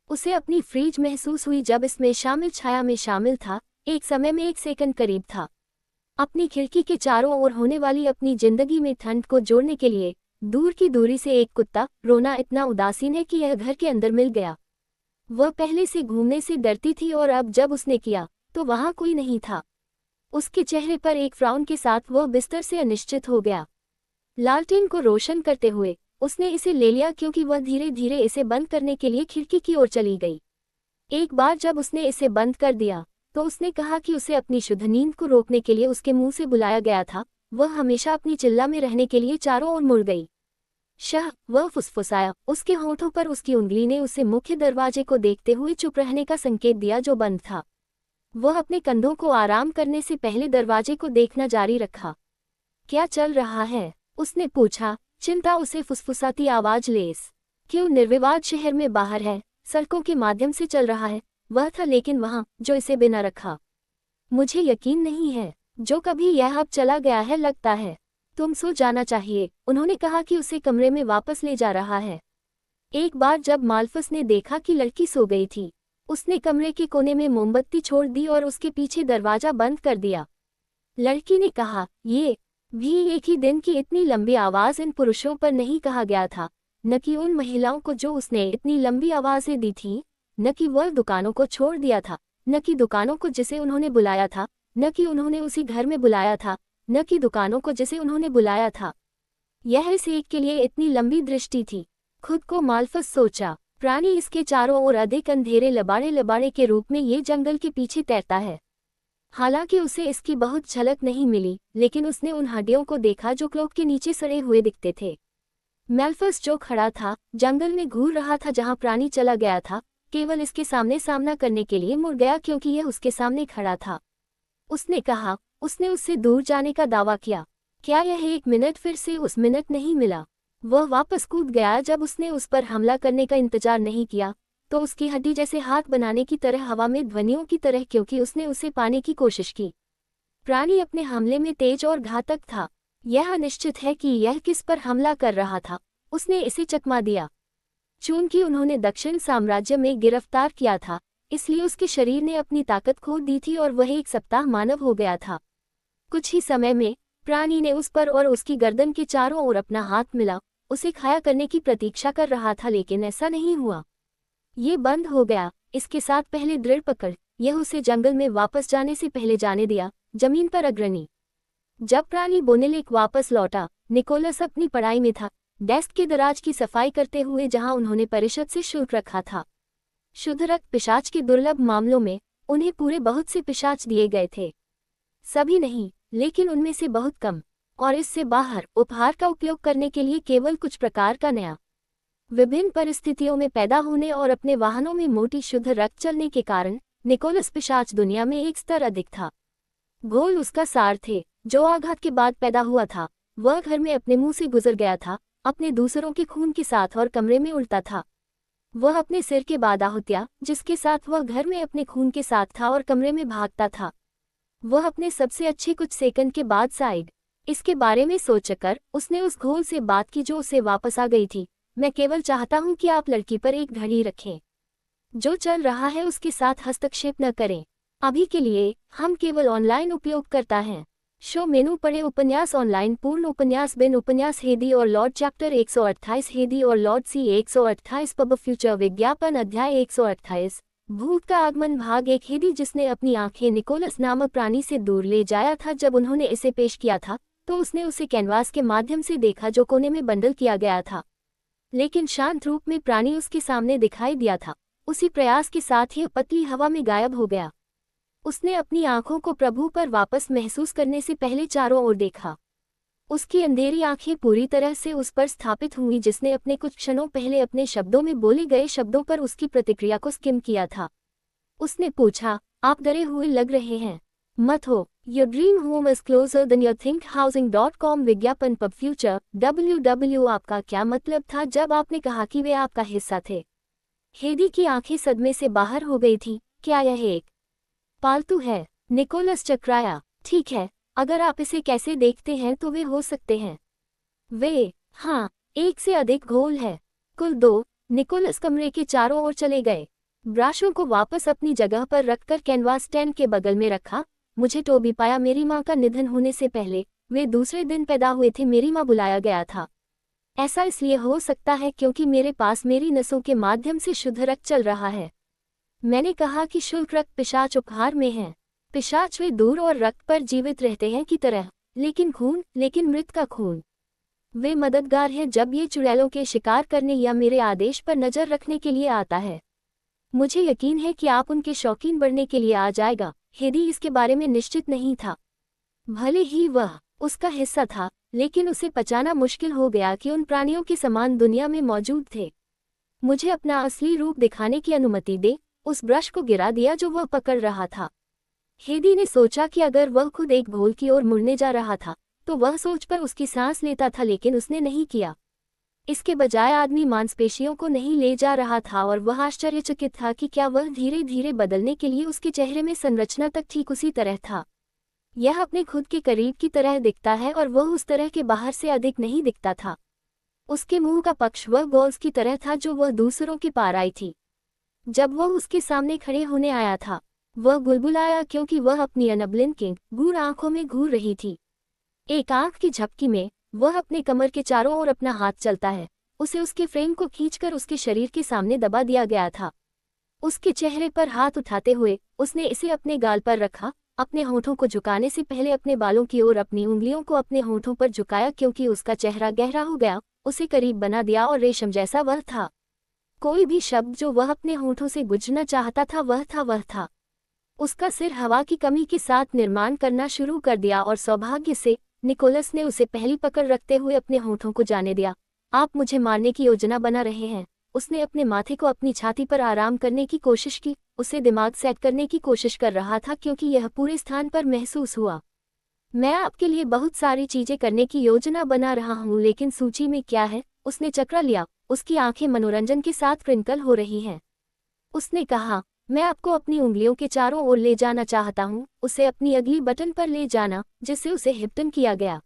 उसे अपनी फ्रीज महसूस हुई जब इसमें शामिल छाया में शामिल था। एक समय में एक सेकंड करीब था। अपनी खिड़की के चारों ओर होने वाली अपनी जिंदगी में ठंड को जोड़ने के लिए दूर की दूरी से एक कुत्ता रोना इतना उदासीन है कि यह घर के अंदर मिल गया। वह पहले से घूमने से डरती थी और अब जब उसने किया तो वहां कोई नहीं था। उसके चेहरे पर एक फ्राउन के साथ वह बिस्तर से अनिश्चित हो गया। लालटेन को रोशन करते हुए उसने इसे ले लिया क्योंकि वह धीरे धीरे इसे बंद करने के लिए खिड़की की ओर चली गई। एक बार जब उसने इसे बंद कर दिया तो उसने कहा कि उसे अपनी शुद्ध नींद को रोकने के लिए उसके मुंह से बुलाया गया था। वह हमेशा अपनी चिल्ला में रहने के लिए चारों ओर मुड़ गई। वह फुसफुसाया। उसके होठों पर उसकी उंगली ने उसे मुख्य दरवाजे को देखते हुए चुप रहने का संकेत दिया जो बंद था। वह अपने कंधों को आराम करने से पहले दरवाजे को देखना जारी रखा। क्या चल रहा है? उसने पूछा, चिंता उसे फुसफुसाती आवाज लेस। क्यों निर्विवाद शहर में बाहर है, सड़कों के माध्यम से चल रहा है। वह था लेकिन वहां जो इसे बिना रखा। मुझे यकीन नहीं है जो कभी यह अब चला गया है। लगता है तुम सो जाना चाहिए। उन्होंने कहा कि उसे कमरे में वापस ले जा रहा है। एक बार जब माल्फस ने देखा कि लड़की सो गई थी, उसने कमरे के कोने में मोमबत्ती छोड़ दी और उसके पीछे दरवाजा बंद कर दिया। लड़की ने कहा, ये भी एक ही दिन की इतनी लंबी आवाज इन पुरुषों पर नहीं कहा गया था, न कि उन महिलाओं को जो उसने इतनी लंबी आवाजें दी थी, न कि वह दुकानों को छोड़ दिया था, न कि दुकानों को जिसे उन्होंने बुलाया था, न कि उन्होंने उसी घर में बुलाया था, न कि दुकानों को जिसे उन्होंने बुलाया था। यह इस एक के लिए इतनी लंबी दृष्टि थी। खुद को माल्फस सोचा, प्राणी इसके चारों ओर अधिक अंधेरे लबाड़े लबाड़े के रूप में ये जंगल के पीछे तैरता है। हालांकि उसे इसकी बहुत झलक नहीं मिली, लेकिन उसने उन हड्डियों को देखा जो क्लोक के नीचे सड़े हुए दिखते थे। माल्फस जो खड़ा था, जंगल में घूर रहा था जहां प्राणी चला गया था, केवल इसके सामने सामना करने के लिए मुड़ गया क्योंकि यह उसके सामने खड़ा था। उसने कहा, उसने उससे दूर जाने का दावा किया। क्या यह एक मिनट फिर से उस मिनट नहीं मिला? वह वापस कूद गया। जब उसने उस पर हमला करने का इंतजार नहीं किया तो उसकी हड्डी जैसे हाथ बनाने की तरह हवा में ध्वनियों की तरह, क्योंकि उसने उसे पाने की कोशिश की। प्राणी अपने हमले में तेज और घातक था। यह अनिश्चित है कि यह किस पर हमला कर रहा था। उसने इसे चकमा दिया। चूंकि उन्होंने दक्षिण साम्राज्य में गिरफ्तार किया था, इसलिए उसके शरीर ने अपनी ताकत खो दी थी और वह एक सप्ताह मानव हो गया था। कुछ ही समय में प्राणी ने उस पर और उसकी गर्दन के चारों ओर अपना हाथ मिला, उसे खाया करने की प्रतीक्षा कर रहा था, लेकिन ऐसा नहीं हुआ। ये बंद हो गया। इसके साथ पहले दृढ़ पकड़, यह उसे जंगल में वापस जाने से पहले जाने दिया। जमीन पर अग्रणी। जब प्राणी बोनेलेक वापस लौटा, निकोलस अपनी पढ़ाई में था, डेस्क के दराज की सफाई करते हुए जहां उन्होंने परिषद से शुल्क रखा था। शुद्ध रक्त पिशाच के दुर्लभ मामलों में उन्हें पूरे बहुत से पिशाच दिए गए थे। सभी नहीं, लेकिन उनमें से बहुत कम। और इससे बाहर उपहार का उपयोग करने के लिए केवल कुछ प्रकार का नया। विभिन्न परिस्थितियों में पैदा होने और अपने वाहनों में मोटी शुद्ध रक्त चलने के कारण निकोलस पिशाच दुनिया में एक स्तर अधिक था। गोल उसका सार थे, जो आघात के बाद पैदा हुआ था। वह घर में अपने मुंह से गुजर गया था, अपने दूसरों के खून के साथ, और कमरे में उल्टा था। वह अपने सिर के बाद आहुतिया, जिसके साथ वह घर में अपने खून के साथ था और कमरे में भागता था। वह अपने सबसे अच्छे कुछ सेकंड के बाद साइड। इसके बारे में सोचकर उसने उस घोल से बात की जो उसे वापस आ गई थी। मैं केवल चाहता हूं कि आप लड़की पर एक घड़ी रखें। जो चल रहा है उसके साथ हस्तक्षेप न करें। अभी के लिए हम केवल ऑनलाइन उपयोगकर्ता हैं। शो मेनू पढ़े उपन्यास ऑनलाइन पूर्ण उपन्यास बिन उपन्यास हेदी और लॉर्ड चैप्टर 128 हेदी और लॉर्ड सी 128 पब फ्यूचर विज्ञापन अध्याय 128 भूत का आगमन भाग 1 हेदी जिसने अपनी आंखें निकोलस नामक प्राणी से दूर ले जाया था जब उन्होंने इसे पेश किया था, तो उसने उसे कैनवास के माध्यम से देखा जो कोने में बंडल किया गया था, लेकिन शांत रूप में प्राणी उसके सामने दिखाई दिया था। उसी प्रयास के साथ ही पतली हवा में गायब हो गया। उसने अपनी आंखों को प्रभु पर वापस महसूस करने से पहले चारों ओर देखा। उसकी अंधेरी आंखें पूरी तरह से उस पर स्थापित हुई जिसने अपने कुछ क्षणों पहले अपने शब्दों में बोले गए शब्दों पर उसकी प्रतिक्रिया को स्किम किया था। उसने पूछा, आप डरे हुए लग रहे हैं। मत हो। Your dream home is closer than your think हाउसिंग.com विज्ञापन पब फ्यूचर WW। आपका क्या मतलब था जब आपने कहा कि वे आपका हिस्सा थे? हेदी की आंखें सदमे से बाहर हो गई थी। क्या यह एक पालतू है? निकोलस चकराया। ठीक है, अगर आप इसे कैसे देखते हैं तो वे हो सकते हैं। वे, हाँ, एक से अधिक घोल है। कुल 2। निकोलस कमरे के चारों ओर चले गए। ब्राशों को वापस अपनी जगह पर रखकर कैनवास स्टैंड के बगल में रखा। मुझे टोबी पाया। मेरी माँ का निधन होने से पहले वे दूसरे दिन पैदा हुए थे। मेरी माँ बुलाया गया था। ऐसा इसलिए हो सकता है क्योंकि मेरे पास मेरी नसों के माध्यम से शुद्ध रक्त चल रहा है। मैंने कहा कि शुल्क रक्त पिशाच उपहार में है। पिशाच वे दूर और रक्त पर जीवित रहते हैं की तरह, लेकिन मृत का खून। वे मददगार हैं जब ये चुड़ैलों के शिकार करने या मेरे आदेश पर नजर रखने के लिए आता है। मुझे यकीन है कि आप उनके शौकीन बढ़ने के लिए आ जाएगा। हेदी इसके बारे में निश्चित नहीं था। भले ही वह उसका हिस्सा था, लेकिन उसे पचाना मुश्किल हो गया कि उन प्राणियों के समान दुनिया में मौजूद थे। मुझे अपना असली रूप दिखाने की अनुमति दे। उस ब्रश को गिरा दिया जो वह पकड़ रहा था। हेदी ने सोचा कि अगर वह खुद एक घोल की ओर मुड़ने जा रहा था तो वह सोच पर उसकी सांस लेता था, लेकिन उसने नहीं किया। इसके बजाय आदमी मांसपेशियों को नहीं ले जा रहा था और वह आश्चर्यचकित था कि क्या वह धीरे धीरे बदलने के लिए उसके चेहरे में संरचना तक ठीक उसी तरह था। यह अपने खुद के करीब की तरह दिखता है और वह उस तरह के बाहर से अधिक नहीं दिखता था। उसके मुंह का पक्ष वह गोल्स की तरह था जो वह दूसरों के पार आई थी। जब वह उसके सामने खड़े होने आया था, वह बुलबुलाया क्योंकि वह अपनी अनब्लिंकिंग गूढ़ आंखों में घूर रही थी। एक आंख की झपकी में वह अपने कमर के चारों ओर अपना हाथ चलता है। उसे उसके फ्रेम को खींचकर उसके शरीर के सामने दबा दिया गया था। उसके चेहरे पर हाथ उठाते हुए उसने इसे अपने गाल पर रखा। अपने होठों को झुकाने से पहले अपने बालों की ओर अपनी उंगलियों को अपने होठों पर झुकाया क्योंकि उसका चेहरा गहरा हो गया, उसे करीब बना दिया और रेशम जैसा वह था। कोई भी शब्द जो वह अपने होठों से गुजरना चाहता था वह था। उसका सिर हवा की कमी के साथ निर्माण करना शुरू कर दिया और सौभाग्य से निकोलस ने उसे पहली पकड़ रखते हुए अपने होठों को जाने दिया। आप मुझे मारने की योजना बना रहे हैं। उसने अपने माथे को अपनी छाती पर आराम करने की कोशिश की। उसे दिमाग सेट करने की कोशिश कर रहा था क्योंकि यह पूरे स्थान पर महसूस हुआ। मैं आपके लिए बहुत सारी चीजें करने की योजना बना रहा हूँ, लेकिन सूची में क्या है? उसने चकरा लिया। उसकी आंखें मनोरंजन के साथ क्रिंकल हो रही हैं। उसने कहा, मैं आपको अपनी उंगलियों के चारों ओर ले जाना चाहता हूँ, उसे अपनी अगली बटन पर ले जाना जिससे उसे हिप्टन किया गया।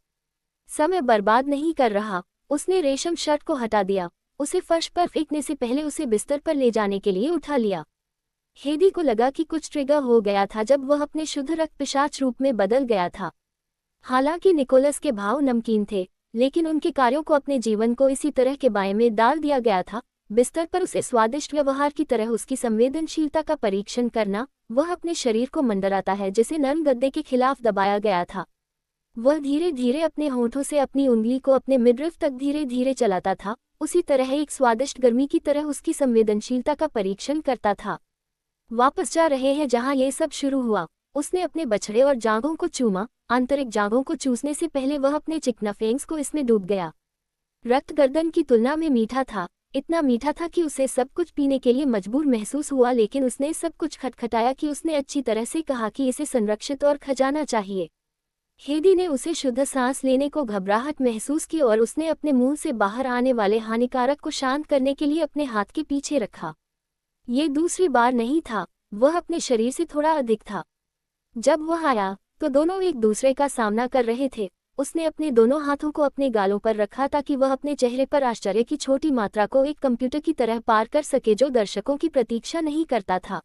समय बर्बाद नहीं कर रहा। उसने रेशम शर्ट को हटा दिया। उसे फर्श पर फेंकने से पहले उसे बिस्तर पर ले जाने के लिए उठा लिया। हेदी को लगा कि कुछ ट्रिगर हो गया था जब वह अपने शुद्ध रक्त पिशाच रूप में बदल गया था। हालांकि निकोलस के भाव नमकीन थे, लेकिन उनके कार्यों को अपने जीवन को इसी तरह के बाएं में डाल दिया गया था। बिस्तर पर उसे स्वादिष्ट व्यवहार की तरह उसकी संवेदनशीलता का परीक्षण करना। वह अपने शरीर को मंडराता है जिसे नर्म गद्दे के खिलाफ दबाया गया था। वह धीरे धीरे अपने होठों से अपनी उंगली को अपने मिडरिफ तक धीरे धीरे चलाता था। उसी तरह एक स्वादिष्ट गर्मी की तरह उसकी संवेदनशीलता का परीक्षण करता था। वापस जा रहे हैं जहां ये सब शुरू हुआ। उसने अपने बछड़े और जांघों को चूमा। आंतरिक जांघों को चूसने से पहले वह अपने चिकना फेंग्स को इसमें डूब गया। रक्त गर्दन की तुलना में मीठा था, इतना मीठा था कि उसे सब कुछ पीने के लिए मजबूर महसूस हुआ, लेकिन उसने सब कुछ खटखटाया कि उसने अच्छी तरह से कहा कि इसे संरक्षित और खजाना चाहिए। हेदी ने उसे शुद्ध सांस लेने को घबराहट महसूस की और उसने अपने मुंह से बाहर आने वाले हानिकारक को शांत करने के लिए अपने हाथ के पीछे रखा। ये दूसरी बार नहीं था, वह अपने शरीर से थोड़ा अधिक था। जब वह आया तो दोनों एक दूसरे का सामना कर रहे थे। उसने अपने दोनों हाथों को अपने गालों पर रखा ताकि वह अपने चेहरे पर आश्चर्य की छोटी मात्रा को एक कंप्यूटर की तरह पार कर सके जो दर्शकों की प्रतीक्षा नहीं करता था।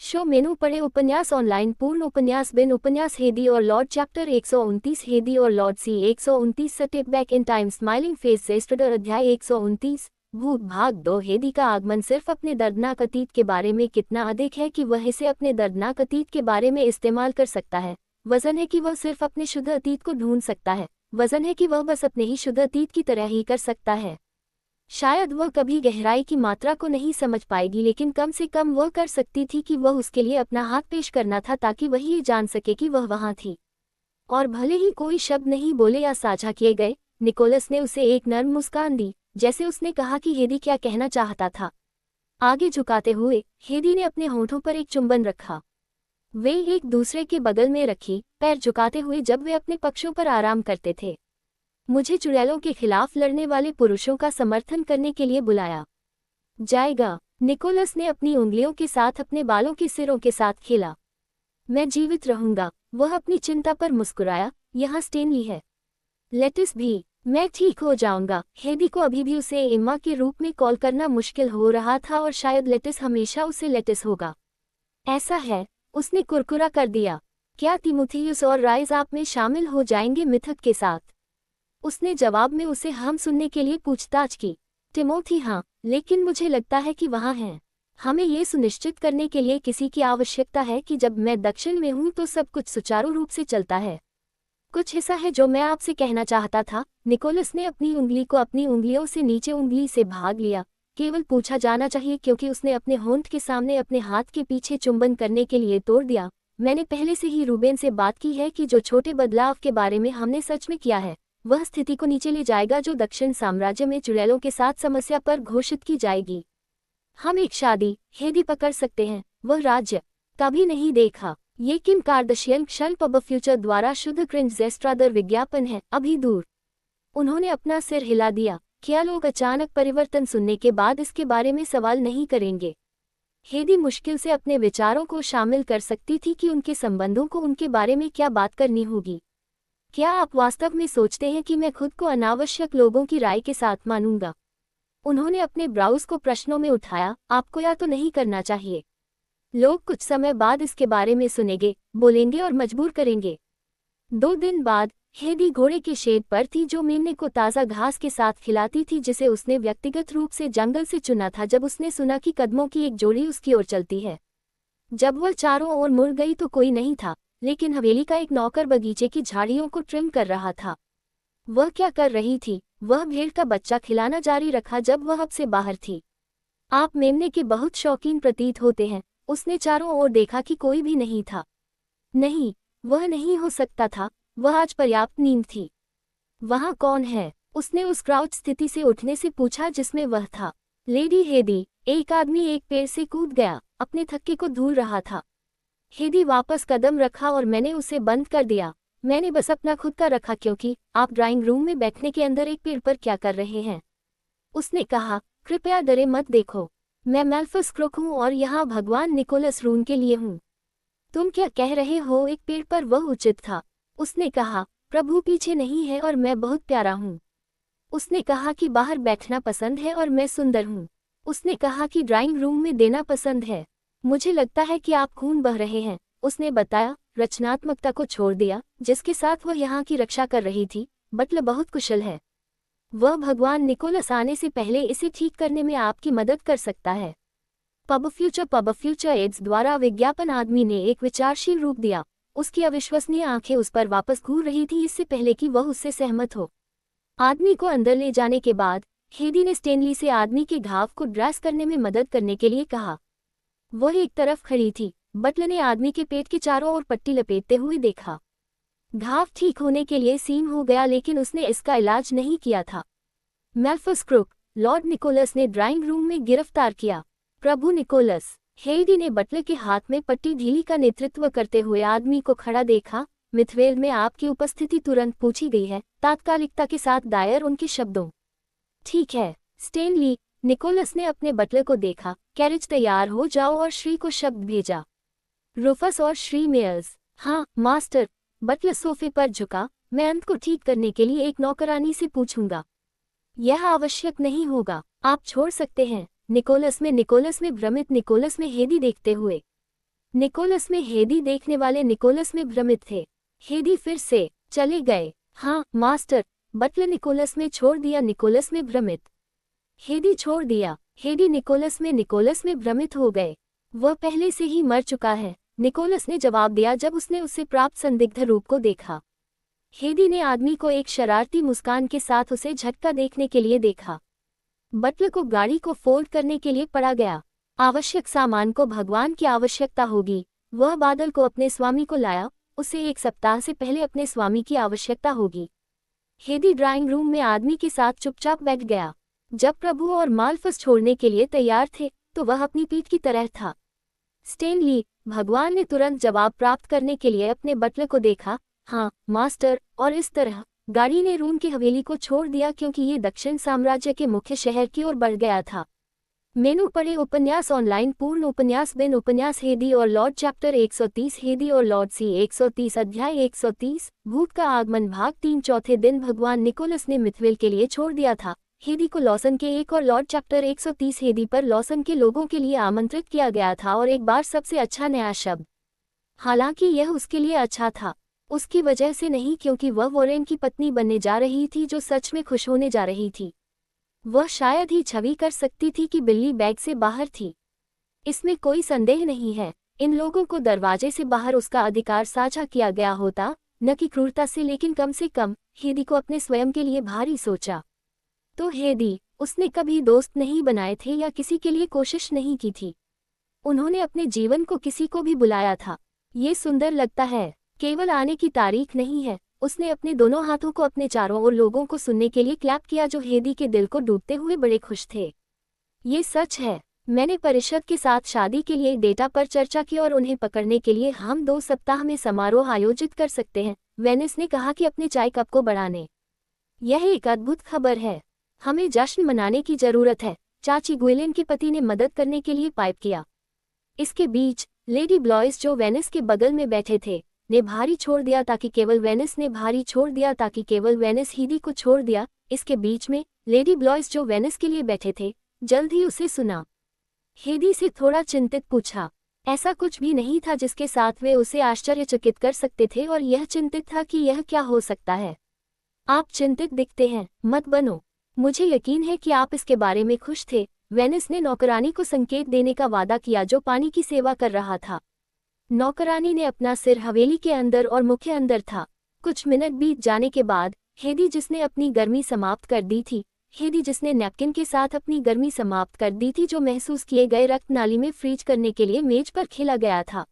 शो मेनू पढ़े उपन्यास ऑनलाइन पूर्ण उपन्यास बिन उपन्यास हेदी और लॉर्ड चैप्टर 129 हेदी और लॉर्ड सी 129 step back in time smiling face से स्टडर अध्याय 129 भूत भाग 2 हेदी का आगमन सिर्फ अपने दर्दनाक अतीत के बारे में कितना अधिक है कि वह इसे अपने दर्दनाक अतीत के बारे में इस्तेमाल कर सकता है। वजन है कि वह सिर्फ अपने शुद्ध अतीत को ढूंढ सकता है। वजन है कि वह बस अपने ही शुद्ध अतीत की तरह ही कर सकता है। शायद वह कभी गहराई की मात्रा को नहीं समझ पाएगी, लेकिन कम से कम वह कर सकती थी कि वह उसके लिए अपना हाथ पेश करना था ताकि वह ये जान सके कि वह वहाँ थी। और भले ही कोई शब्द नहीं बोले या साझा किए गए, निकोलस ने उसे एक नर्म मुस्कान दी, जैसे उसने कहा कि हेदी क्या कहना चाहता था। आगे झुकाते हुए हेदी ने अपने होठों पर एक चुंबन रखा। वे एक दूसरे के बगल में रखी, पैर झुकाते हुए जब वे अपने पक्षों पर आराम करते थे। मुझे चुड़ैलों के खिलाफ लड़ने वाले पुरुषों का समर्थन करने के लिए बुलाया जाएगा। निकोलस ने अपनी उंगलियों के साथ अपने बालों के सिरों के साथ खेला। मैं जीवित रहूंगा, वह अपनी चिंता पर मुस्कुराया। यहाँ स्टेनली है। लेटिस भी। मैं ठीक हो जाऊंगा। हेदी को अभी भी उसे एम्मा के रूप में कॉल करना मुश्किल हो रहा था और शायद लेटिस हमेशा उसे लेटिस होगा। ऐसा है, उसने कुरकुरा कर दिया। क्या तिमोथियस और राइज आप में शामिल हो जाएंगे मिथक के साथ? उसने जवाब में उसे हम सुनने के लिए पूछताछ की। टिमोथी हाँ, लेकिन मुझे लगता है कि वहाँ हैं। हमें ये सुनिश्चित करने के लिए किसी की आवश्यकता है कि जब मैं दक्षिण में हूँ तो सब कुछ सुचारू रूप से चलता है। कुछ हिस्सा है जो मैं आपसे कहना चाहता था। निकोलस ने अपनी उंगली को अपनी उंगलियों से नीचे उंगली से भाग लिया। केवल पूछा जाना चाहिए क्योंकि उसने अपने होंठ के सामने अपने हाथ के पीछे चुंबन करने के लिए तोड़ दिया। मैंने पहले से ही रूबेन से बात की है कि जो छोटे बदलाव के बारे में हमने सच में किया है वह स्थिति को नीचे ले जाएगा जो दक्षिण साम्राज्य में चुड़ैलों के साथ समस्या पर घोषित की जाएगी। हम एक शादी हेदी पकड़ सकते हैं। वह राज्य कभी नहीं देखा। ये किम कार्दशियन क्षण पब फ्यूचर द्वारा शुद्ध क्रिंज जेस्ट्रादर विज्ञापन है, अभी दूर। उन्होंने अपना सिर हिला दिया। क्या लोग अचानक परिवर्तन सुनने के बाद इसके बारे में सवाल नहीं करेंगे? हेदी मुश्किल से अपने विचारों को शामिल कर सकती थी कि उनके संबंधों को उनके बारे में क्या बात करनी होगी। क्या आप वास्तव में सोचते हैं कि मैं खुद को अनावश्यक लोगों की राय के साथ मानूंगा? उन्होंने अपने ब्राउज को प्रश्नों में उठाया। आपको या तो नहीं करना चाहिए। लोग कुछ समय बाद इसके बारे में सुनेंगे, बोलेंगे और मजबूर करेंगे। 2 दिन बाद हेदी घोड़े के शेड पर थी जो मेमने को ताज़ा घास के साथ खिलाती थी जिसे उसने व्यक्तिगत रूप से जंगल से चुना था जब उसने सुना कि कदमों की एक जोड़ी उसकी ओर चलती है। जब वह चारों ओर मुड़ गई तो कोई नहीं था, लेकिन हवेली का एक नौकर बगीचे की झाड़ियों को ट्रिम कर रहा था। वह क्या कर रही थी? वह भेड़ का बच्चा खिलाना जारी रखा जब वह अब से बाहर थी। आप मेमने के बहुत शौकीन प्रतीत होते हैं। उसने चारों ओर देखा कि कोई भी नहीं था। नहीं, वह नहीं हो सकता था। वह आज पर्याप्त नींद थी। वहाँ कौन है? उसने उस क्राउच स्थिति से उठने से पूछा जिसमें वह था। लेडी हेदी। एक आदमी एक पेड़ से कूद गया, अपने थक्के को धूल रहा था। हेदी वापस कदम रखा और मैंने उसे बंद कर दिया। मैंने बस अपना खुद का रखा क्योंकि आप ड्राइंग रूम में बैठने के अंदर एक पेड़ पर क्या कर रहे हैं? उसने कहा, कृपया डरे मत देखो। मैं मेल्फस क्रोक हूँ और यहाँ भगवान निकोलस रून के लिए हूँ। तुम क्या कह रहे हो? एक पेड़ पर वह उचित था। उसने कहा, प्रभु पीछे नहीं है और मैं बहुत प्यारा हूँ। उसने कहा कि बाहर बैठना पसंद है और मैं सुंदर हूँ। उसने कहा कि ड्राइंग रूम में देना पसंद है। मुझे लगता है कि आप खून बह रहे हैं। उसने बताया, रचनात्मकता को छोड़ दिया जिसके साथ वह यहाँ की रक्षा कर रही थी। बटलर बहुत कुशल है। वह भगवान निकोलस आने से पहले इसे ठीक करने में आपकी मदद कर सकता है। पब फ्यूचर एड्स द्वारा विज्ञापन आदमी ने एक विचारशील रूप दिया। उसकी अविश्वसनीय आंखें उस पर वापस घूर रही थी इससे पहले कि वह उससे सहमत हो। आदमी को अंदर ले जाने के बाद हेदी ने स्टेनली से आदमी के घाव को ड्रेस करने में मदद करने के लिए कहा। वह एक तरफ खड़ी थी। बटलर ने आदमी के पेट के चारों ओर पट्टी लपेटते हुए देखा। घाव ठीक होने के लिए सीम हो गया लेकिन उसने इसका इलाज नहीं किया था। मेल्फस क्रोक, लॉर्ड निकोलस ने ड्राइंग रूम में गिरफ्तार किया। प्रभु निकोलस। हेडी ने बटलर के हाथ में पट्टी ढीली का नेतृत्व करते हुए आदमी को खड़ा देखा। मिथवेल में आपकी उपस्थिति तुरंत पूछी गई है, तात्कालिकता के साथ दायर उनके शब्दों। ठीक है, स्टेनली। निकोलस ने अपने बटलर को देखा। कैरेज तैयार हो जाओ और श्री को शब्द भेजा। रूफस और श्री मेयर्स। हाँ मास्टर। बटलर सोफे पर झुका। मैं अंत को ठीक करने के लिए एक नौकरानी से पूछूंगा। यह आवश्यक नहीं होगा, आप छोड़ सकते हैं। निकोलस में भ्रमित निकोलस में हेदी देखते हुए। निकोलस में हेदी देखने वाले निकोलस में भ्रमित थे। हेदी फिर से, चले गए। हाँ मास्टर। बटलर निकोलस में छोड़ दिया। निकोलस में भ्रमित। हेदी छोड़ दिया। हेडी निकोलस में भ्रमित हो गए। वह पहले से ही मर चुका है। निकोलस ने जवाब दिया जब उसने उससे प्राप्त संदिग्ध रूप को देखा। हेदी ने आदमी को एक शरारती मुस्कान के साथ उसे झटका देखने के लिए देखा। बटलर को गाड़ी को फोल्ड करने के लिए पड़ा गया। आवश्यक सामान को भगवान की आवश्यकता होगी। वह बादल को अपने स्वामी को लाया, उसे 1 सप्ताह से पहले अपने स्वामी की आवश्यकता होगी। हेदी ड्राइंग रूम में आदमी के साथ चुपचाप बैठ गया। जब प्रभु और माल्फस छोड़ने के लिए तैयार थे तो वह अपनी पीठ की तरह था। स्टेनली, भगवान ने तुरंत जवाब प्राप्त करने के लिए अपने बटलर को देखा। हाँ मास्टर, और इस तरह गाड़ी ने रूम की हवेली को छोड़ दिया क्योंकि ये दक्षिण साम्राज्य के मुख्य शहर की ओर बढ़ गया था। मेनू पढ़े उपन्यास ऑनलाइन पूर्ण उपन्यास बिन उपन्यास हेदी और लॉर्ड चैप्टर 130 हेदी और लॉर्ड सी 130 अध्याय 130 भूत का आगमन भाग 3 चौथे दिन भगवान निकोलस ने मिथविल के लिए छोड़ दिया था। हेदी को लॉसन के एक और लॉर्ड चैप्टर 130 हेदी पर लॉसन के लोगों के लिए आमंत्रित किया गया था और एक बार सबसे अच्छा नया शब्द। हालांकि यह उसके लिए अच्छा था, उसकी वजह से नहीं क्योंकि वह वॉरेन की पत्नी बनने जा रही थी जो सच में खुश होने जा रही थी। वह शायद ही छवि कर सकती थी कि बिल्ली बैग से बाहर थी। इसमें कोई संदेह नहीं है, इन लोगों को दरवाजे से बाहर उसका अधिकार साझा किया गया होता, न कि क्रूरता से, लेकिन कम से कम हेदी को अपने स्वयं के लिए भारी सोचा। तो हेदी, उसने कभी दोस्त नहीं बनाए थे या किसी के लिए कोशिश नहीं की थी। उन्होंने अपने जीवन को किसी को भी बुलाया था। ये सुंदर लगता है, केवल आने की तारीख नहीं है। उसने अपने दोनों हाथों को अपने चारों ओर लोगों को सुनने के लिए क्लैप किया जो हेदी के दिल को डूबते हुए बड़े खुश थे। ये सच है, मैंने परिषद के साथ शादी के लिए डेटा पर चर्चा की और उन्हें पकड़ने के लिए हम 2 सप्ताह में समारोह आयोजित कर सकते हैं। वेनिस ने कहा कि अपने चाय कप को बढ़ाने। यह एक अद्भुत खबर है, हमें जश्न मनाने की जरूरत है। चाची ग्वेलिन के पति ने मदद करने के लिए पाइप किया। इसके बीच लेडी ब्लॉइस जो वेनिस के बगल में बैठे थे ने भारी छोड़ दिया ताकि केवल वेनिस ने भारी छोड़ दिया ताकि केवल वेनिस हेदी को छोड़ दिया। इसके बीच में लेडी ब्लॉइस जो वेनिस के लिए बैठे थे जल्द ही उसे सुना। हेदी से थोड़ा चिंतित पूछा। ऐसा कुछ भी नहीं था जिसके साथ वे उसे आश्चर्यचकित कर सकते थे और यह चिंतित था कि यह क्या हो सकता है। आप चिंतित दिखते हैं, मत बनो। मुझे यकीन है कि आप इसके बारे में खुश थे। वेनिस ने नौकरानी को संकेत देने का वादा किया जो पानी की सेवा कर रहा था। नौकरानी ने अपना सिर हवेली के अंदर और मुख्य अंदर था। कुछ मिनट बीत जाने के बाद हेदी जिसने अपनी गर्मी समाप्त कर दी थी, हेदी जिसने नैपकिन के साथ अपनी गर्मी समाप्त कर दी थी जो महसूस किए गए रक्त नाली में फ्रीज करने के लिए मेज पर खेला गया था,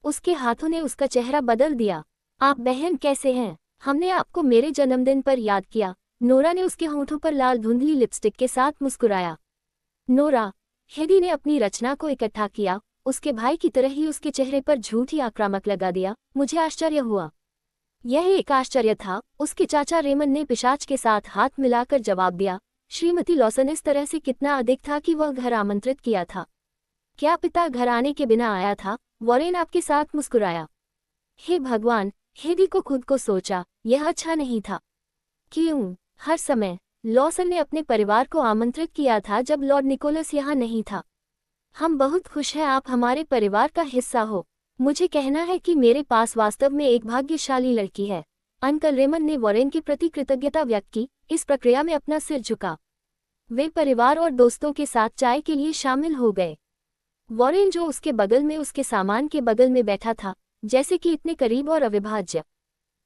उसके हाथों ने उसका चेहरा बदल दिया। आप बहन कैसे हैं? हमने आपको मेरे जन्मदिन पर याद किया। नोरा ने उसके होंठों पर लाल धुंधली लिपस्टिक के साथ मुस्कुराया। नोरा, हेदी ने अपनी रचना को इकट्ठा किया, उसके भाई की तरह ही उसके चेहरे पर झूठी आक्रामक लगा दिया। मुझे आश्चर्य हुआ। यह एक आश्चर्य था, उसके चाचा रेमन ने पिशाच के साथ हाथ मिलाकर जवाब दिया। श्रीमती लॉसन इस तरह से कितना अधिक था कि वह घर आमंत्रित किया था। क्या पिता घर आने के बिना आया था? वॉरेन आपके साथ मुस्कुराया। हे भगवान, हेदी को खुद को सोचा, यह अच्छा नहीं था। क्यों? हर समय लॉसन ने अपने परिवार को आमंत्रित किया था जब लॉर्ड निकोलस यहाँ नहीं था। हम बहुत खुश हैं आप हमारे परिवार का हिस्सा हो। मुझे कहना है कि मेरे पास वास्तव में एक भाग्यशाली लड़की है। अंकल रेमन ने वॉरेन के प्रति कृतज्ञता व्यक्त की, इस प्रक्रिया में अपना सिर झुका। वे परिवार और दोस्तों के साथ चाय के लिए शामिल हो गए। वॉरेन जो उसके बगल में उसके सामान के बगल में बैठा था, जैसे कि इतने करीब और अविभाज्य।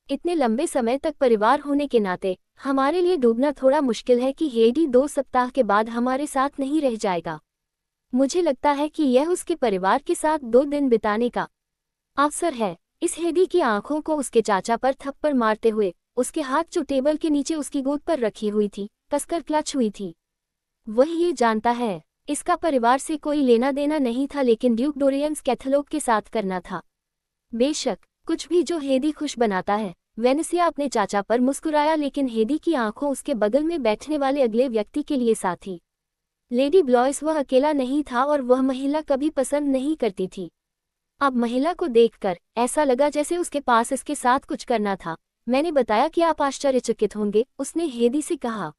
इतने लंबे समय तक परिवार होने के नाते हमारे लिए डूबना थोड़ा मुश्किल है कि हेडी 2 सप्ताह के बाद हमारे साथ नहीं रह जाएगा। मुझे लगता है कि यह उसके परिवार के साथ 2 दिन बिताने का अवसर है। इस हेदी की आंखों को उसके चाचा पर थप्पड़ मारते हुए, उसके हाथ जो टेबल के नीचे उसकी गोद पर रखी हुई थी, कसकर क्लच हुई थी। वह ये जानता है, इसका परिवार से कोई लेना देना नहीं था, लेकिन ड्यूक डोरियंस कैथलोग के साथ करना था। बेशक, कुछ भी जो हेदी खुश बनाता है। वेनेसिया अपने चाचा पर मुस्कुराया, लेकिन हेदी की आंखों उसके बगल में बैठने वाले अगले व्यक्ति के लिए साथी लेडी ब्लॉइस। वह अकेला नहीं था और वह महिला कभी पसंद नहीं करती थी। अब महिला को देखकर ऐसा लगा जैसे उसके पास इसके साथ कुछ करना था। मैंने बताया कि आप आश्चर्यचकित होंगे, उसने हेदी से कहा।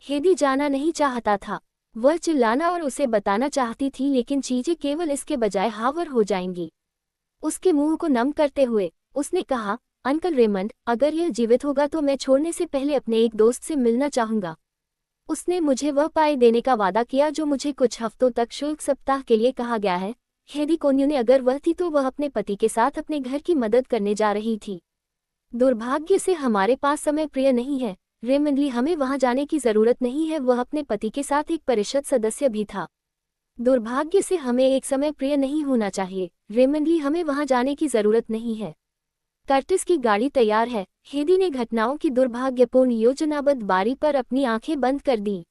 हेदी जाना नहीं चाहता था, वह चिल्लाना और उसे बताना चाहती थी, लेकिन चीजें केवल इसके बजाय हावर हो जाएंगी। उसके मुंह को नम करते हुए उसने कहा, अंकल रेमंड, अगर यह जीवित होगा तो मैं छोड़ने से पहले अपने एक दोस्त से मिलना चाहूंगा। उसने मुझे वह पाई देने का वादा किया जो मुझे कुछ हफ्तों तक शुल्क सप्ताह के लिए कहा गया है। हेदी कोन्यू ने अगर वह थी तो वह अपने पति के साथ अपने घर की मदद करने जा रही थी। दुर्भाग्य से हमारे पास समय प्रिय नहीं है। रेमंडली, हमें वहां जाने की जरूरत नहीं है। वह अपने पति के साथ एक परिषद सदस्य भी था। दुर्भाग्य से हमें एक समय प्रिय नहीं होना चाहिए। रेमंडली, हमें वहां जाने की जरूरत नहीं है। कर्टिस की गाड़ी तैयार है। हेदी ने घटनाओं की दुर्भाग्यपूर्ण योजनाबद्ध बारी पर अपनी आंखें बंद कर दी।